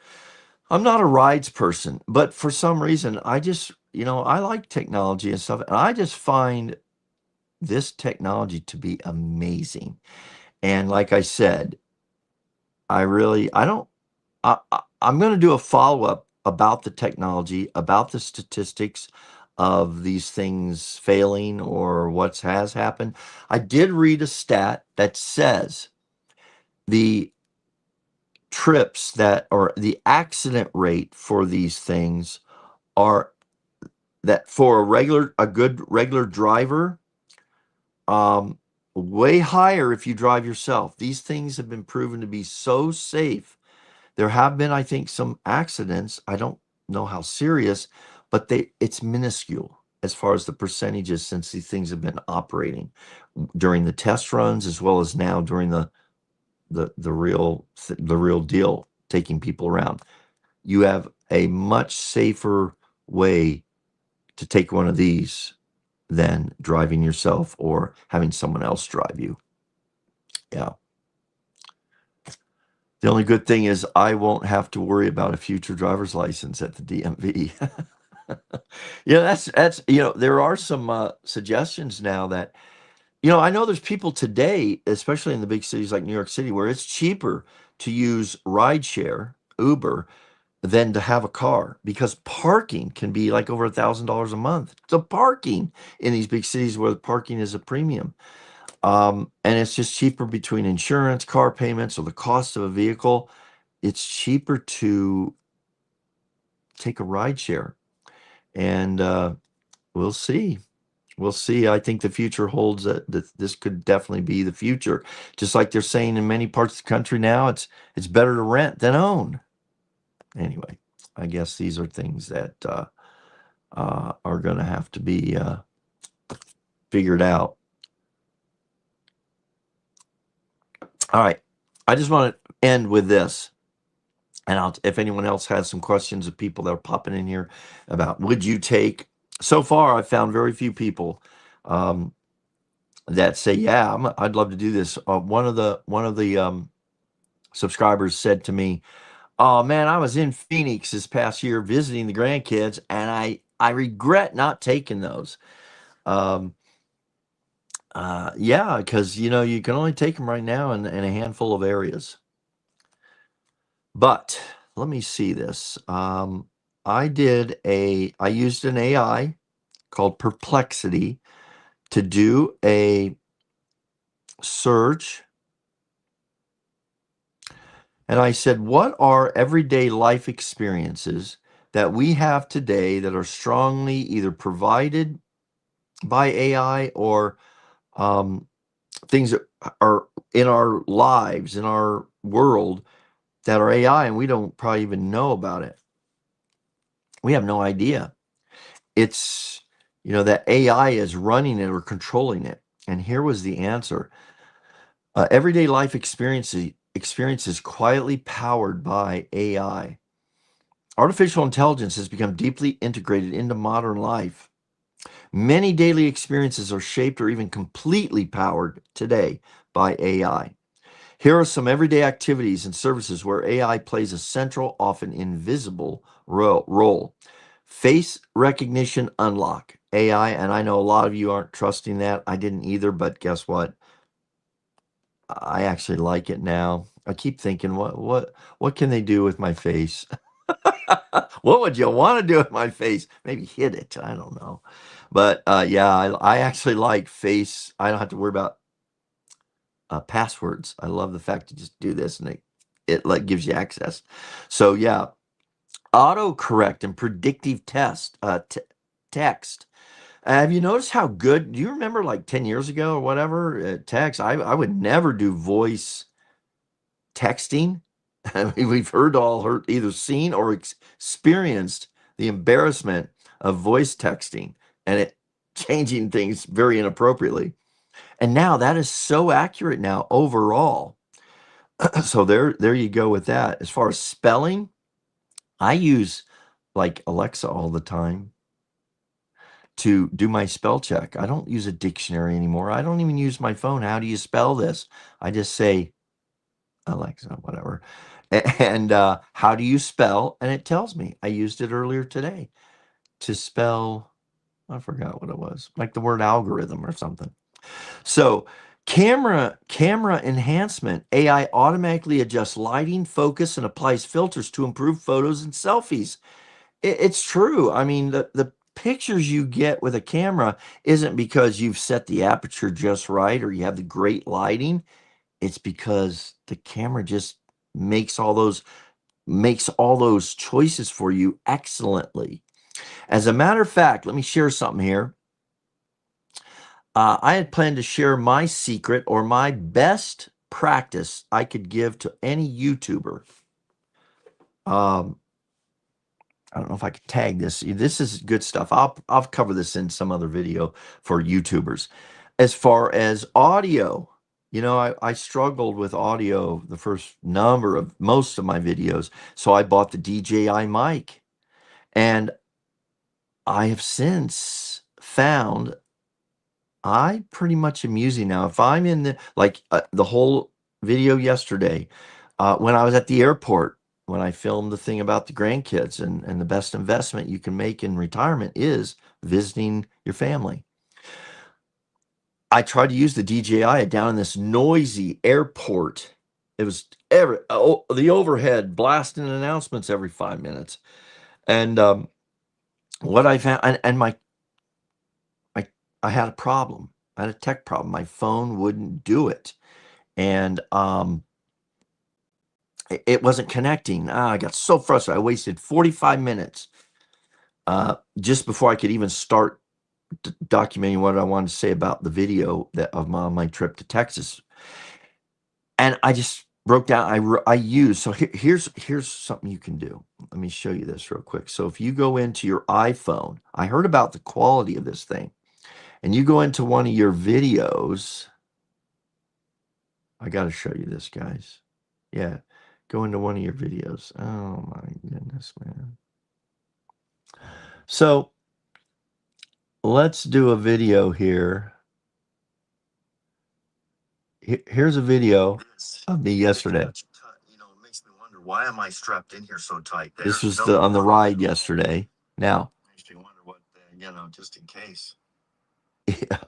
I'm not a rides person, but for some reason, I like technology and stuff, and I just find this technology to be amazing. And like I said, I don't, I'm going to do a follow up about the technology, about the statistics of these things failing or what has happened. I did read a stat that says the trips that or the accident rate for these things are that for a good regular driver, um, way higher if you drive yourself. These things have been proven to be so safe. There have been, I think, some accidents. I don't know how serious, but it's minuscule as far as the percentages since these things have been operating during the test runs as well as now during the real deal, taking people around. You have a much safer way to take one of these than driving yourself or having someone else drive you. Yeah. The only good thing is I won't have to worry about a future driver's license at the DMV. Yeah, that's there are some suggestions now that I know there's people today, especially in the big cities like New York City, where it's cheaper to use rideshare, Uber, than to have a car because parking can be like over $1,000 a month. The parking in these big cities where the parking is a premium. And it's just cheaper between insurance, car payments, or the cost of a vehicle. It's cheaper to take a ride share. And we'll see. We'll see. I think the future holds that this could definitely be the future. Just like they're saying in many parts of the country now, it's better to rent than own. Anyway, I guess these are things that are going to have to be figured out. All right. I just want to end with this. And if anyone else has some questions of people that are popping in here about would you take, so far I've found very few people um, that say, yeah, I'd love to do this. One of the subscribers said to me, oh man, I was in Phoenix this past year visiting the grandkids, and I regret not taking those. Um, yeah, because you can only take them right now in a handful of areas. But let me see this. I used an AI called Perplexity to do a search. And I said, what are everyday life experiences that we have today that are strongly either provided by AI or um, things that are in our lives, in our world, that are AI, and we don't probably even know about it. We have no idea. It's, that AI is running it or controlling it. And here was the answer. Everyday life experiences quietly powered by AI. Artificial intelligence has become deeply integrated into modern life. Many daily experiences are shaped or even completely powered today by AI. Here are some everyday activities and services where AI plays a central, often invisible role. Face recognition unlock. AI, and I know a lot of you aren't trusting that. I didn't either, but guess what? I actually like it now. I keep thinking, what can they do with my face? What would you want to do with my face? Maybe hit it. I don't know. But yeah, I actually like face. I don't have to worry about passwords. I love the fact you just do this and it like gives you access. So yeah, autocorrect and predictive text. Have you noticed how good? Do you remember like 10 years ago or whatever? Text. I would never do voice texting. I mean, we've heard either seen or experienced the embarrassment of voice texting and it changing things very inappropriately. And now that is so accurate now overall. So there you go with that. As far as spelling, I use like Alexa all the time to do my spell check. I don't use a dictionary anymore. I don't even use my phone. How do you spell this? I just say Alexa, whatever. And how do you spell? And it tells me. I used it earlier today to spell, I forgot what it was, like the word algorithm or something. So camera enhancement. AI automatically adjusts lighting, focus, and applies filters to improve photos and selfies. It's true. I mean, the pictures you get with a camera isn't because you've set the aperture just right or you have the great lighting. It's because the camera just makes all those choices for you excellently. As a matter of fact, let me share something here. I had planned to share my secret or my best practice I could give to any YouTuber. Um, I don't know if I could tag this. This is good stuff. I'll cover this in some other video for YouTubers. As far as audio, I struggled with audio the first number of most of my videos, so I bought the DJI mic, and I have since found I pretty much am using now. If I'm in the whole video yesterday, when I was at the airport, when I filmed the thing about the grandkids and the best investment you can make in retirement is visiting your family. I tried to use the DJI down in this noisy airport. It was the overhead blasting announcements every 5 minutes. And what I found, and I, I had a problem. I had a tech problem. My phone wouldn't do it. And it wasn't connecting. I got so frustrated. I wasted 45 minutes just before I could even start documenting what I wanted to say about the video that of my trip to Texas, and I just broke down. I used so here's something you can do. Let me show you this real quick. So if you go into your iPhone, I heard about the quality of this thing, and you go into one of your videos. I got to show you this, guys. Yeah, go into one of your videos. Oh my goodness, man. So let's do a video here. Here's a video of me yesterday. You know, it makes me wonder, why am I strapped in here so tight? This was on the ride yesterday. Now, makes me wonder what, just in case. Yeah,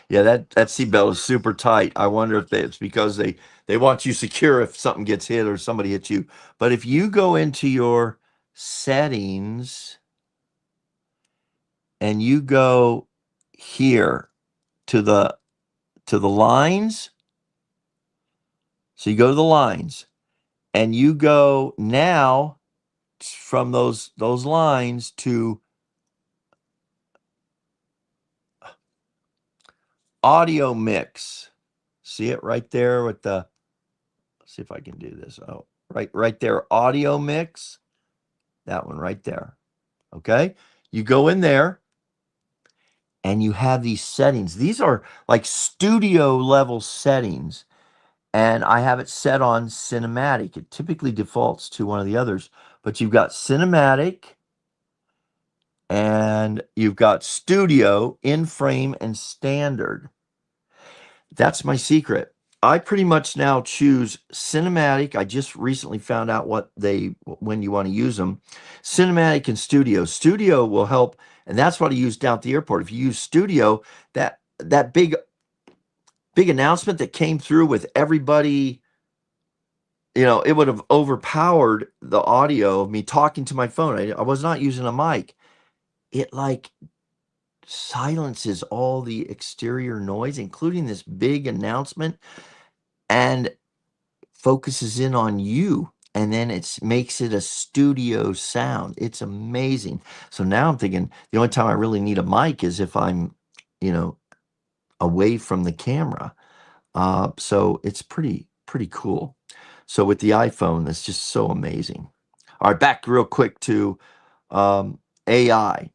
yeah, that seatbelt is super tight. I wonder if it's because they want you secure if something gets hit or somebody hits you. But if you go into your settings and you go here to the lines, so you go to the lines and you go now from those lines to audio mix. See it right there with the, let's see if I can do this. Oh, right there, audio mix. That one right there. Okay? You go in there and you have these settings. These are like studio level settings. And I have it set on cinematic. It typically defaults to one of the others, but you've got cinematic and you've got studio, in frame, and standard. That's my secret. I pretty much now choose cinematic. I just recently found out when you want to use them. Cinematic and studio. Studio will help, and that's what I use down at the airport. If you use studio, that big announcement that came through with everybody, it would have overpowered the audio of me talking to my phone. I was not using a mic. It like silences all the exterior noise, including this big announcement, and focuses in on you. And then it makes it a studio sound. It's amazing. So now I'm thinking the only time I really need a mic is if I'm, you know, away from the camera. So it's pretty cool. So with the iPhone, that's just so amazing. All right, back real quick to AI.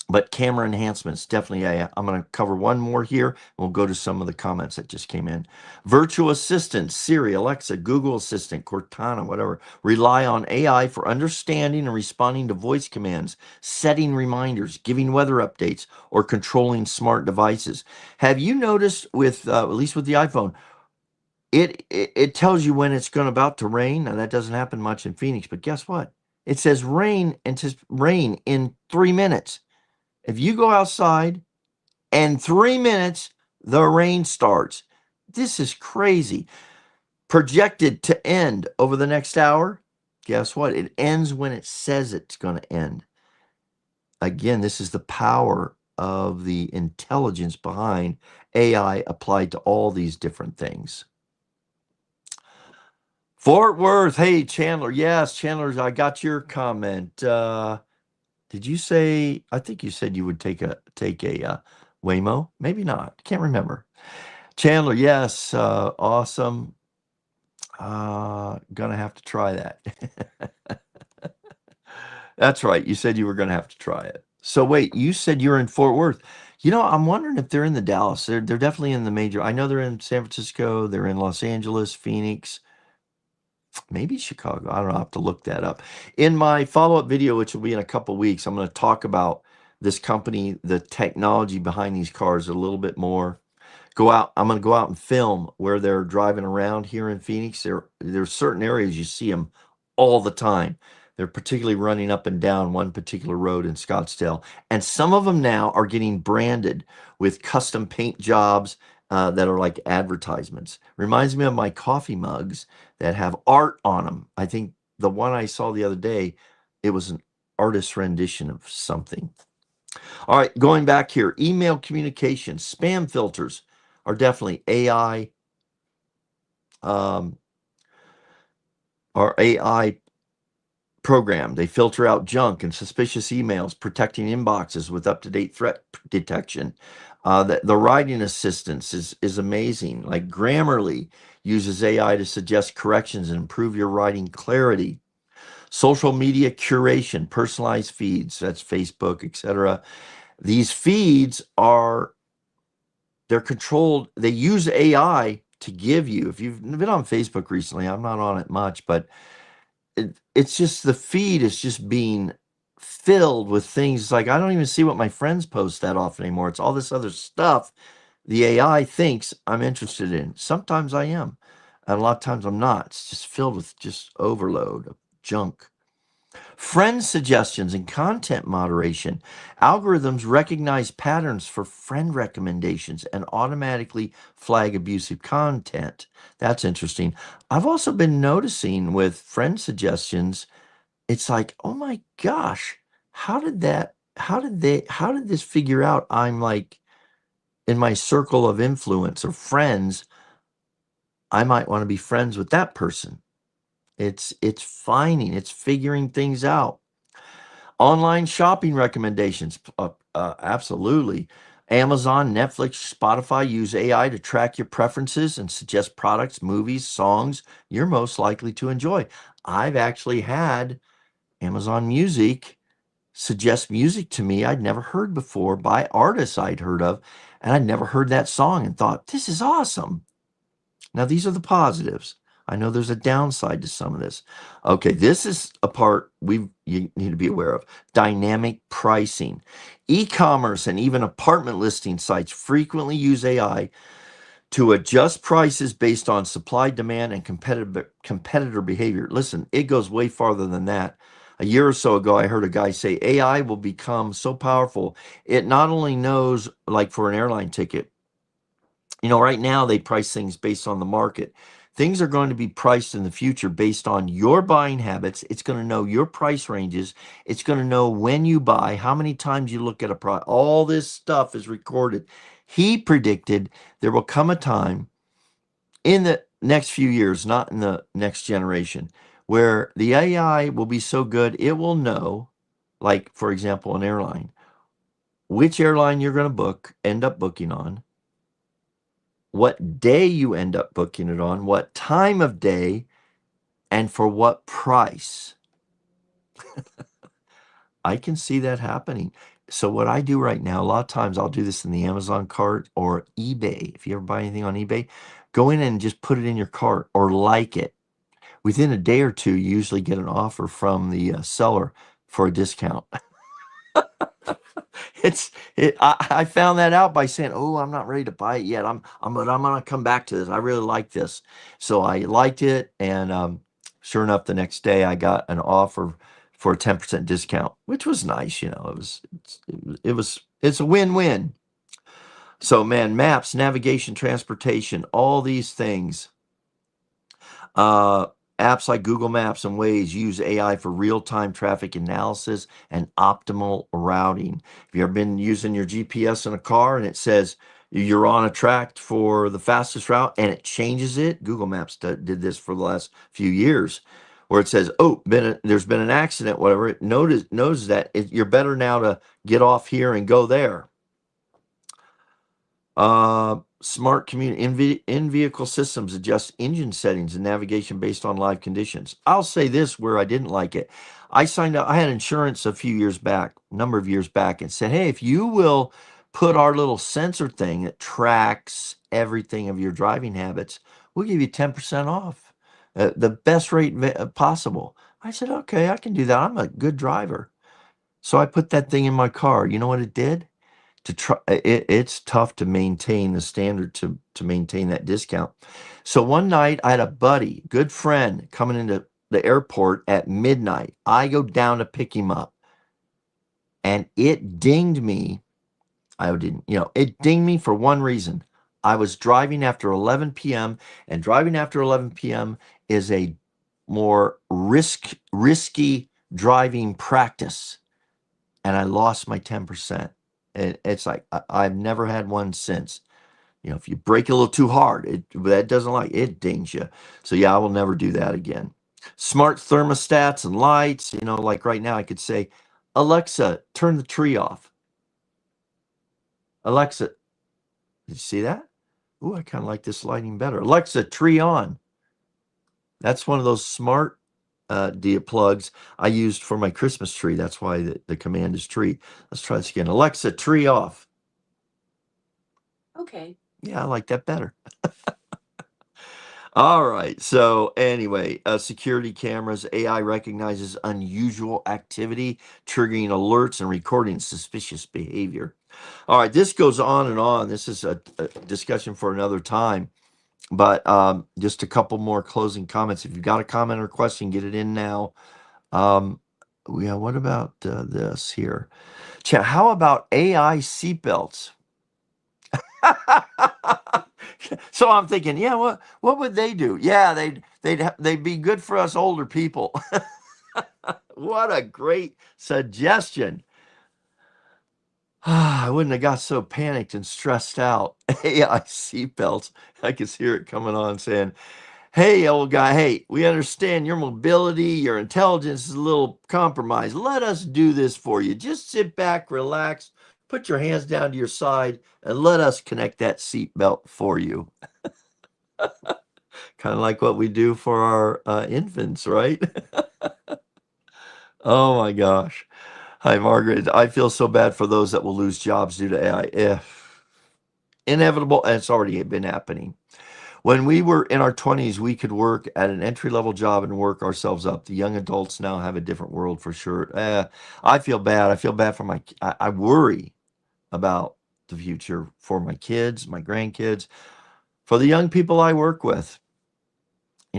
But camera enhancements, definitely AI. I'm going to cover one more here. We'll go to some of the comments that just came in. Virtual assistants, Siri, Alexa, Google Assistant, Cortana, whatever, rely on AI for understanding and responding to voice commands, setting reminders, giving weather updates, or controlling smart devices. Have you noticed with, at least with the iPhone, it tells you when it's going about to rain? Now, that doesn't happen much in Phoenix, but guess what? It says rain in 3 minutes. If you go outside and 3 minutes, the rain starts. This is crazy. Projected to end over the next hour. Guess what? It ends when it says it's going to end. Again, this is the power of the intelligence behind AI applied to all these different things. Fort Worth. Hey, Chandler. Yes, Chandler, I got your comment. Did you say? I think you said you would take a Waymo. Maybe not. Can't remember. Chandler, yes, awesome. Gonna have to try that. That's right. You said you were gonna have to try it. So wait, you said you're in Fort Worth. I'm wondering if they're in the Dallas. They're definitely in the major. I know they're in San Francisco. They're in Los Angeles, Phoenix. Maybe Chicago. I don't know. I have to look that up. In my follow-up video, which will be in a couple weeks, I'm going to talk about this company, the technology behind these cars a little bit more. I'm going to go out and film where they're driving around here in Phoenix. There's certain areas you see them all the time. They're particularly running up and down one particular road in Scottsdale. And some of them now are getting branded with custom paint jobs that are like advertisements. Reminds me of my coffee mugs that have art on them. I think the one I saw the other day, it was an artist rendition of something. All right, going back here, email communication, spam filters are definitely um, AI program. They filter out junk and suspicious emails, protecting inboxes with up-to-date threat detection. The writing assistance is amazing. Like Grammarly uses AI to suggest corrections and improve your writing clarity. Social media curation, personalized feeds, that's Facebook, etc. These feeds are they're controlled. They use AI to give you. If you've been on Facebook recently, I'm not on it much, but it's just the feed is just being filled with things like I don't even see what my friends post that often anymore. It's all this other stuff the AI thinks I'm interested in. Sometimes I am, and a lot of times I'm not. It's just filled with just overload of junk. Friend suggestions and content moderation. Algorithms recognize patterns for friend recommendations and automatically flag abusive content. That's interesting. I've also been noticing with friend suggestions, it's like, oh my gosh, how did this figure out I'm like in my circle of influence or friends, I might want to be friends with that person. It's figuring things out. Online shopping recommendations, absolutely. Amazon, Netflix, Spotify use AI to track your preferences and suggest products, movies, songs you're most likely to enjoy. I've actually had Amazon Music suggest music to me I'd never heard before by artists I'd heard of, and I'd never heard that song and thought, this is awesome. Now, these are the positives. I know there's a downside to some of this. Okay, this is a part you need to be aware of. Dynamic pricing. E-commerce and even apartment listing sites frequently use AI to adjust prices based on supply, demand, and competitor behavior. Listen, it goes way farther than that. A year or so ago, I heard a guy say AI will become so powerful, it not only knows, like for an airline ticket, right now they price things based on the market. Things are going to be priced in the future based on your buying habits. It's going to know your price ranges. It's going to know when you buy, how many times you look at a product. All this stuff is recorded. He predicted there will come a time in the next few years, not in the next generation, where the AI will be so good it will know, like, for example, an airline, which airline you're going to end up booking on, what day you end up booking it on, what time of day, and for what price. I can see that happening. So what I do right now, a lot of times I'll do this in the Amazon cart or eBay. If you ever buy anything on eBay, go in and just put it in your cart or like it. Within a day or two, you usually get an offer from the seller for a discount. I found that out by saying, "Oh, I'm not ready to buy it yet. I'm gonna come back to this. I really like this." So I liked it, and sure enough, the next day I got an offer for a 10% discount, which was nice. It's a win-win. So man, maps, navigation, transportation, all these things. Uh, Apps like Google Maps and Waze use AI for real-time traffic analysis and optimal routing. Have you ever been using your GPS in a car and it says you're on a track for the fastest route and it changes it? Google Maps did this for the last few years, where it says, "Oh, there's been an accident, whatever." It knows that you're better now to get off here and go there. Smart in-vehicle systems adjust engine settings and navigation based on live conditions. I'll say this where I didn't like it. I signed up, I had insurance a few years back, a number of years back, and said, hey, if you will put our little sensor thing that tracks everything of your driving habits, we'll give you 10% off, the best rate possible. I said, okay, I can do that. I'm a good driver. So I put that thing in my car. You know what it did? It's tough to maintain the standard to maintain that discount. So one night I had a buddy, good friend, coming into the airport at midnight. I go down to pick him up, and it dinged me. I didn't, it dinged me for one reason. I was driving after 11 p.m. and driving after 11 p.m. is a more risky driving practice, and I lost my 10%. It's like I've never had one since. If you brake a little too hard, that doesn't like it dings you. So yeah, I will never do that again. Smart thermostats and lights. Like right now, I could say, Alexa, turn the tree off. Alexa, did you see that? Ooh, I kind of like this lighting better. Alexa, tree on. That's one of those smart plugs I used for my Christmas tree. That's why the command is tree. Let's try this again. Alexa, tree off. Okay. Yeah, I like that better. All right. So anyway, security cameras, AI recognizes unusual activity, triggering alerts and recording suspicious behavior. All right, this goes on and on. This is a discussion for another time. But just a couple more closing comments. If you've got a comment or question, get it in now. Um, yeah, what about this here? How about AI seatbelts? So I'm thinking, yeah, what would they do? Yeah, they'd be good for us older people. What a great suggestion. I wouldn't have got so panicked and stressed out. AI seatbelts. I could hear it coming on saying, "Hey, old guy, hey, we understand your mobility, your intelligence is a little compromised. Let us do this for you. Just sit back, relax, put your hands down to your side, and let us connect that seatbelt for you." Kind of like what we do for our infants, right? Oh my gosh. Hi, Margaret. I feel so bad for those that will lose jobs due to AI. Inevitable, and it's already been happening. When we were in our 20s, we could work at an entry level job and work ourselves up. The young adults now have a different world for sure. I feel bad. I feel bad for I worry about the future for my kids, my grandkids, for the young people I work with.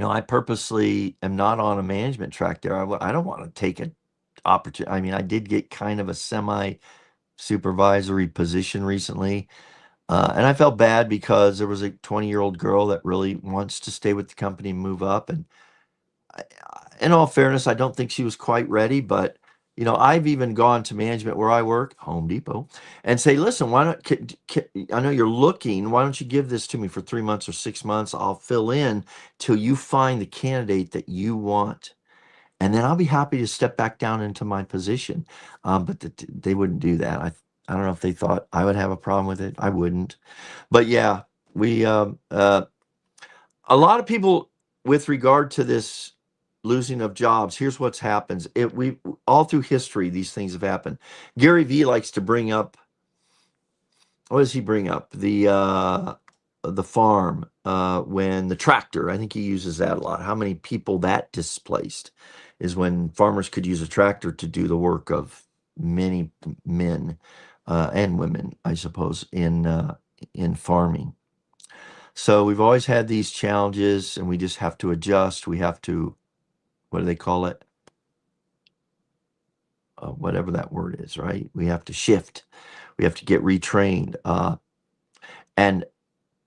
I purposely am not on a management track there. I don't want to take an opportunity. I mean, I did get kind of a semi supervisory position recently. And I felt bad because there was a 20-year-old girl that really wants to stay with the company and move up. And in all fairness, I don't think she was quite ready. But I've even gone to management where I work, Home Depot, and say, "Listen, why don't I know you're looking? Why don't you give this to me for 3 months or 6 months? I'll fill in till you find the candidate that you want." And then I'll be happy to step back down into my position. But they wouldn't do that. I don't know if they thought I would have a problem with it. I wouldn't. But yeah, we a lot of people with regard to this losing of jobs. Here's what's happens. We all through history these things have happened. Gary Vee likes to bring up, what does he bring up? The farm when the tractor. I think he uses that a lot. How many people that displaced is when farmers could use a tractor to do the work of many men and women, I suppose, in farming. So we've always had these challenges, and we just have to adjust. We have to, what do they call it? Whatever that word is, right? We have to shift. We have to get retrained. And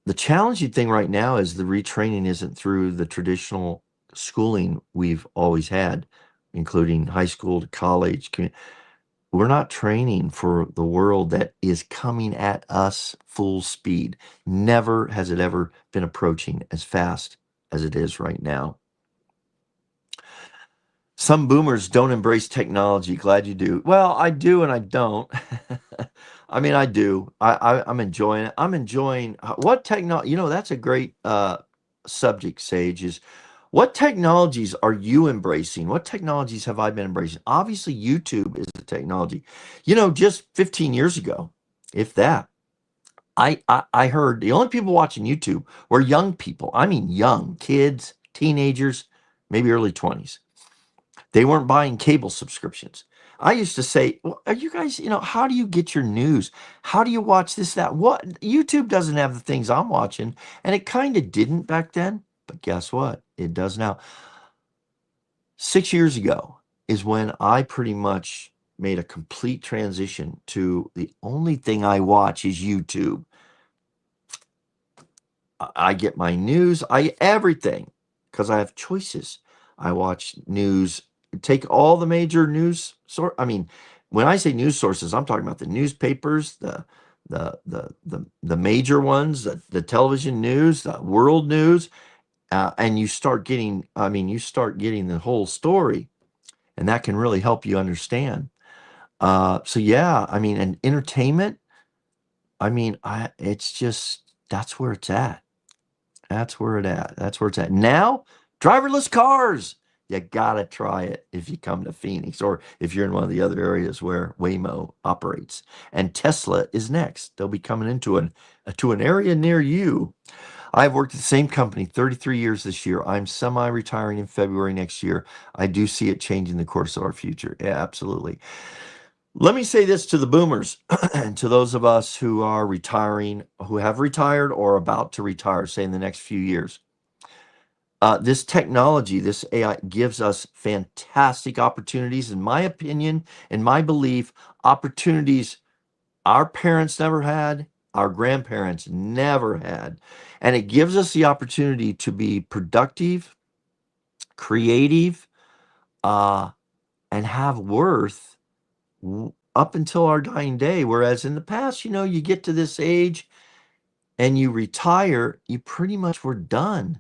the challenging thing right now is the retraining isn't through the traditional schooling we've always had, including high school to college. We're not training for the world that is coming at us full speed. Never has it ever been approaching as fast as it is right now. Some boomers don't embrace technology. Glad you do. Well, I do and I don't. I mean, I do. I'm enjoying it. I'm enjoying what technology. That's a great subject, Sage. Is what technologies are you embracing? What technologies have I been embracing? Obviously, YouTube is a technology. Just 15 years ago, if that, I heard the only people watching YouTube were young people. I mean, young kids, teenagers, maybe early 20s. They weren't buying cable subscriptions. I used to say, well, are you guys, how do you get your news? How do you watch this, that? What? YouTube doesn't have the things I'm watching. And it kind of didn't back then. But guess what? It does now. 6 years ago is when I pretty much made a complete transition to the only thing I watch is YouTube. I get my news, everything because I have choices. I watch news, take all the major news sort. I mean, when I say news sources, I'm talking about the newspapers, the major ones, the television news, the world news. and you start getting, I mean, you start getting the whole story, and that can really help you understand. So yeah, I mean, and entertainment, I mean, it's just, that's where it's at. That's where it at. That's where it's at. Now, driverless cars. You gotta try it if you come to Phoenix, or if you're in one of the other areas where Waymo operates. And Tesla is next. They'll be coming into an area near you. I've worked at the same company 33 years this year. I'm semi-retiring in February next year. I do see it changing the course of our future. Yeah, absolutely. Let me say this to the boomers and to those of us who are retiring, who have retired or about to retire, say in the next few years. This technology, this AI, gives us fantastic opportunities, in my opinion, in my belief, opportunities our parents never had, our grandparents never had. And it gives us the opportunity to be productive, creative, uh, and have worth up until our dying day. Whereas in the past, you get to this age and you retire, you pretty much were done.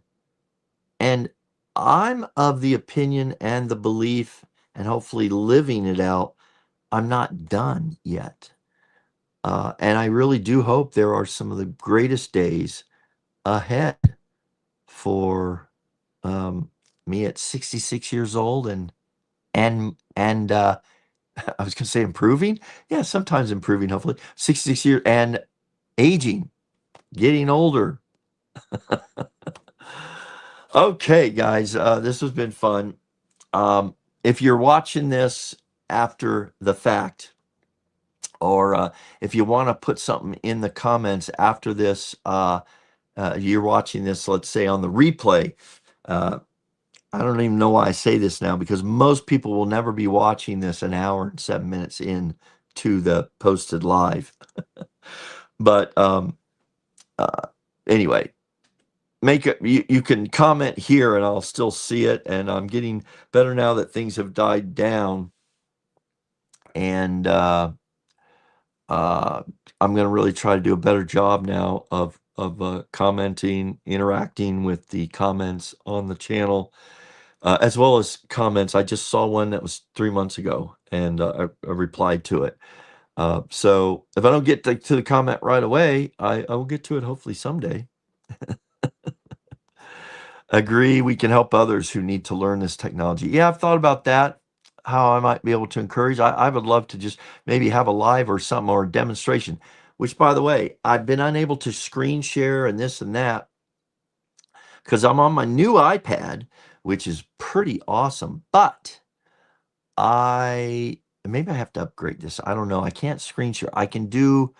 And I'm of the opinion and the belief, and hopefully living it out, I'm not done yet. And I really do hope there are some of the greatest days ahead for me at 66 years old, and I was going to say improving. Yeah, sometimes improving, hopefully. 66 years and aging, getting older. Okay, guys, this has been fun. If you're watching this after the fact, or if you want to put something in the comments after this, you're watching this, let's say on the replay. Uh, I don't even know why I say this now, because most people will never be watching this an hour and 7 minutes in to the posted live. But uh, anyway, you can comment here and I'll still see it. And I'm getting better now that things have died down. And uh, I'm going to really try to do a better job now of commenting, interacting with the comments on the channel, as well as comments. I just saw one that was 3 months ago, and I replied to it. So if I don't get to the comment right away, I will get to it hopefully someday. Agree, we can help others who need to learn this technology. Yeah, I've thought about that, how I might be able to encourage. I would love to just maybe have a live or something, or a demonstration, which, by the way, I've been unable to screen share and this and that because I'm on my new iPad, which is pretty awesome. But I maybe I have to upgrade this. I don't know. I can't screen share. I can do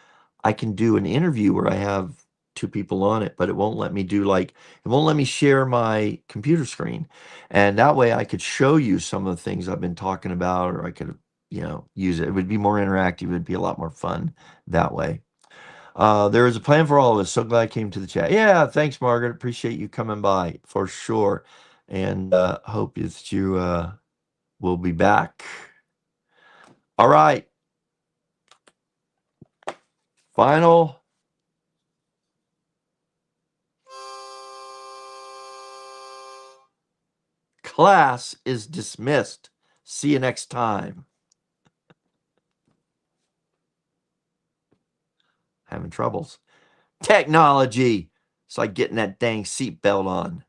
an interview where I have two people on it, but it won't let me do, like, it won't let me share my computer screen. And that way I could show you some of the things I've been talking about, or I could, use it. It would be more interactive. It would be a lot more fun that way. There is a plan for all of us. So glad I came to the chat. Yeah, thanks, Margaret. Appreciate you coming by for sure. And hope that you will be back. All right. Final. Class is dismissed. See you next time. Having troubles. Technology. It's like getting that dang seatbelt on.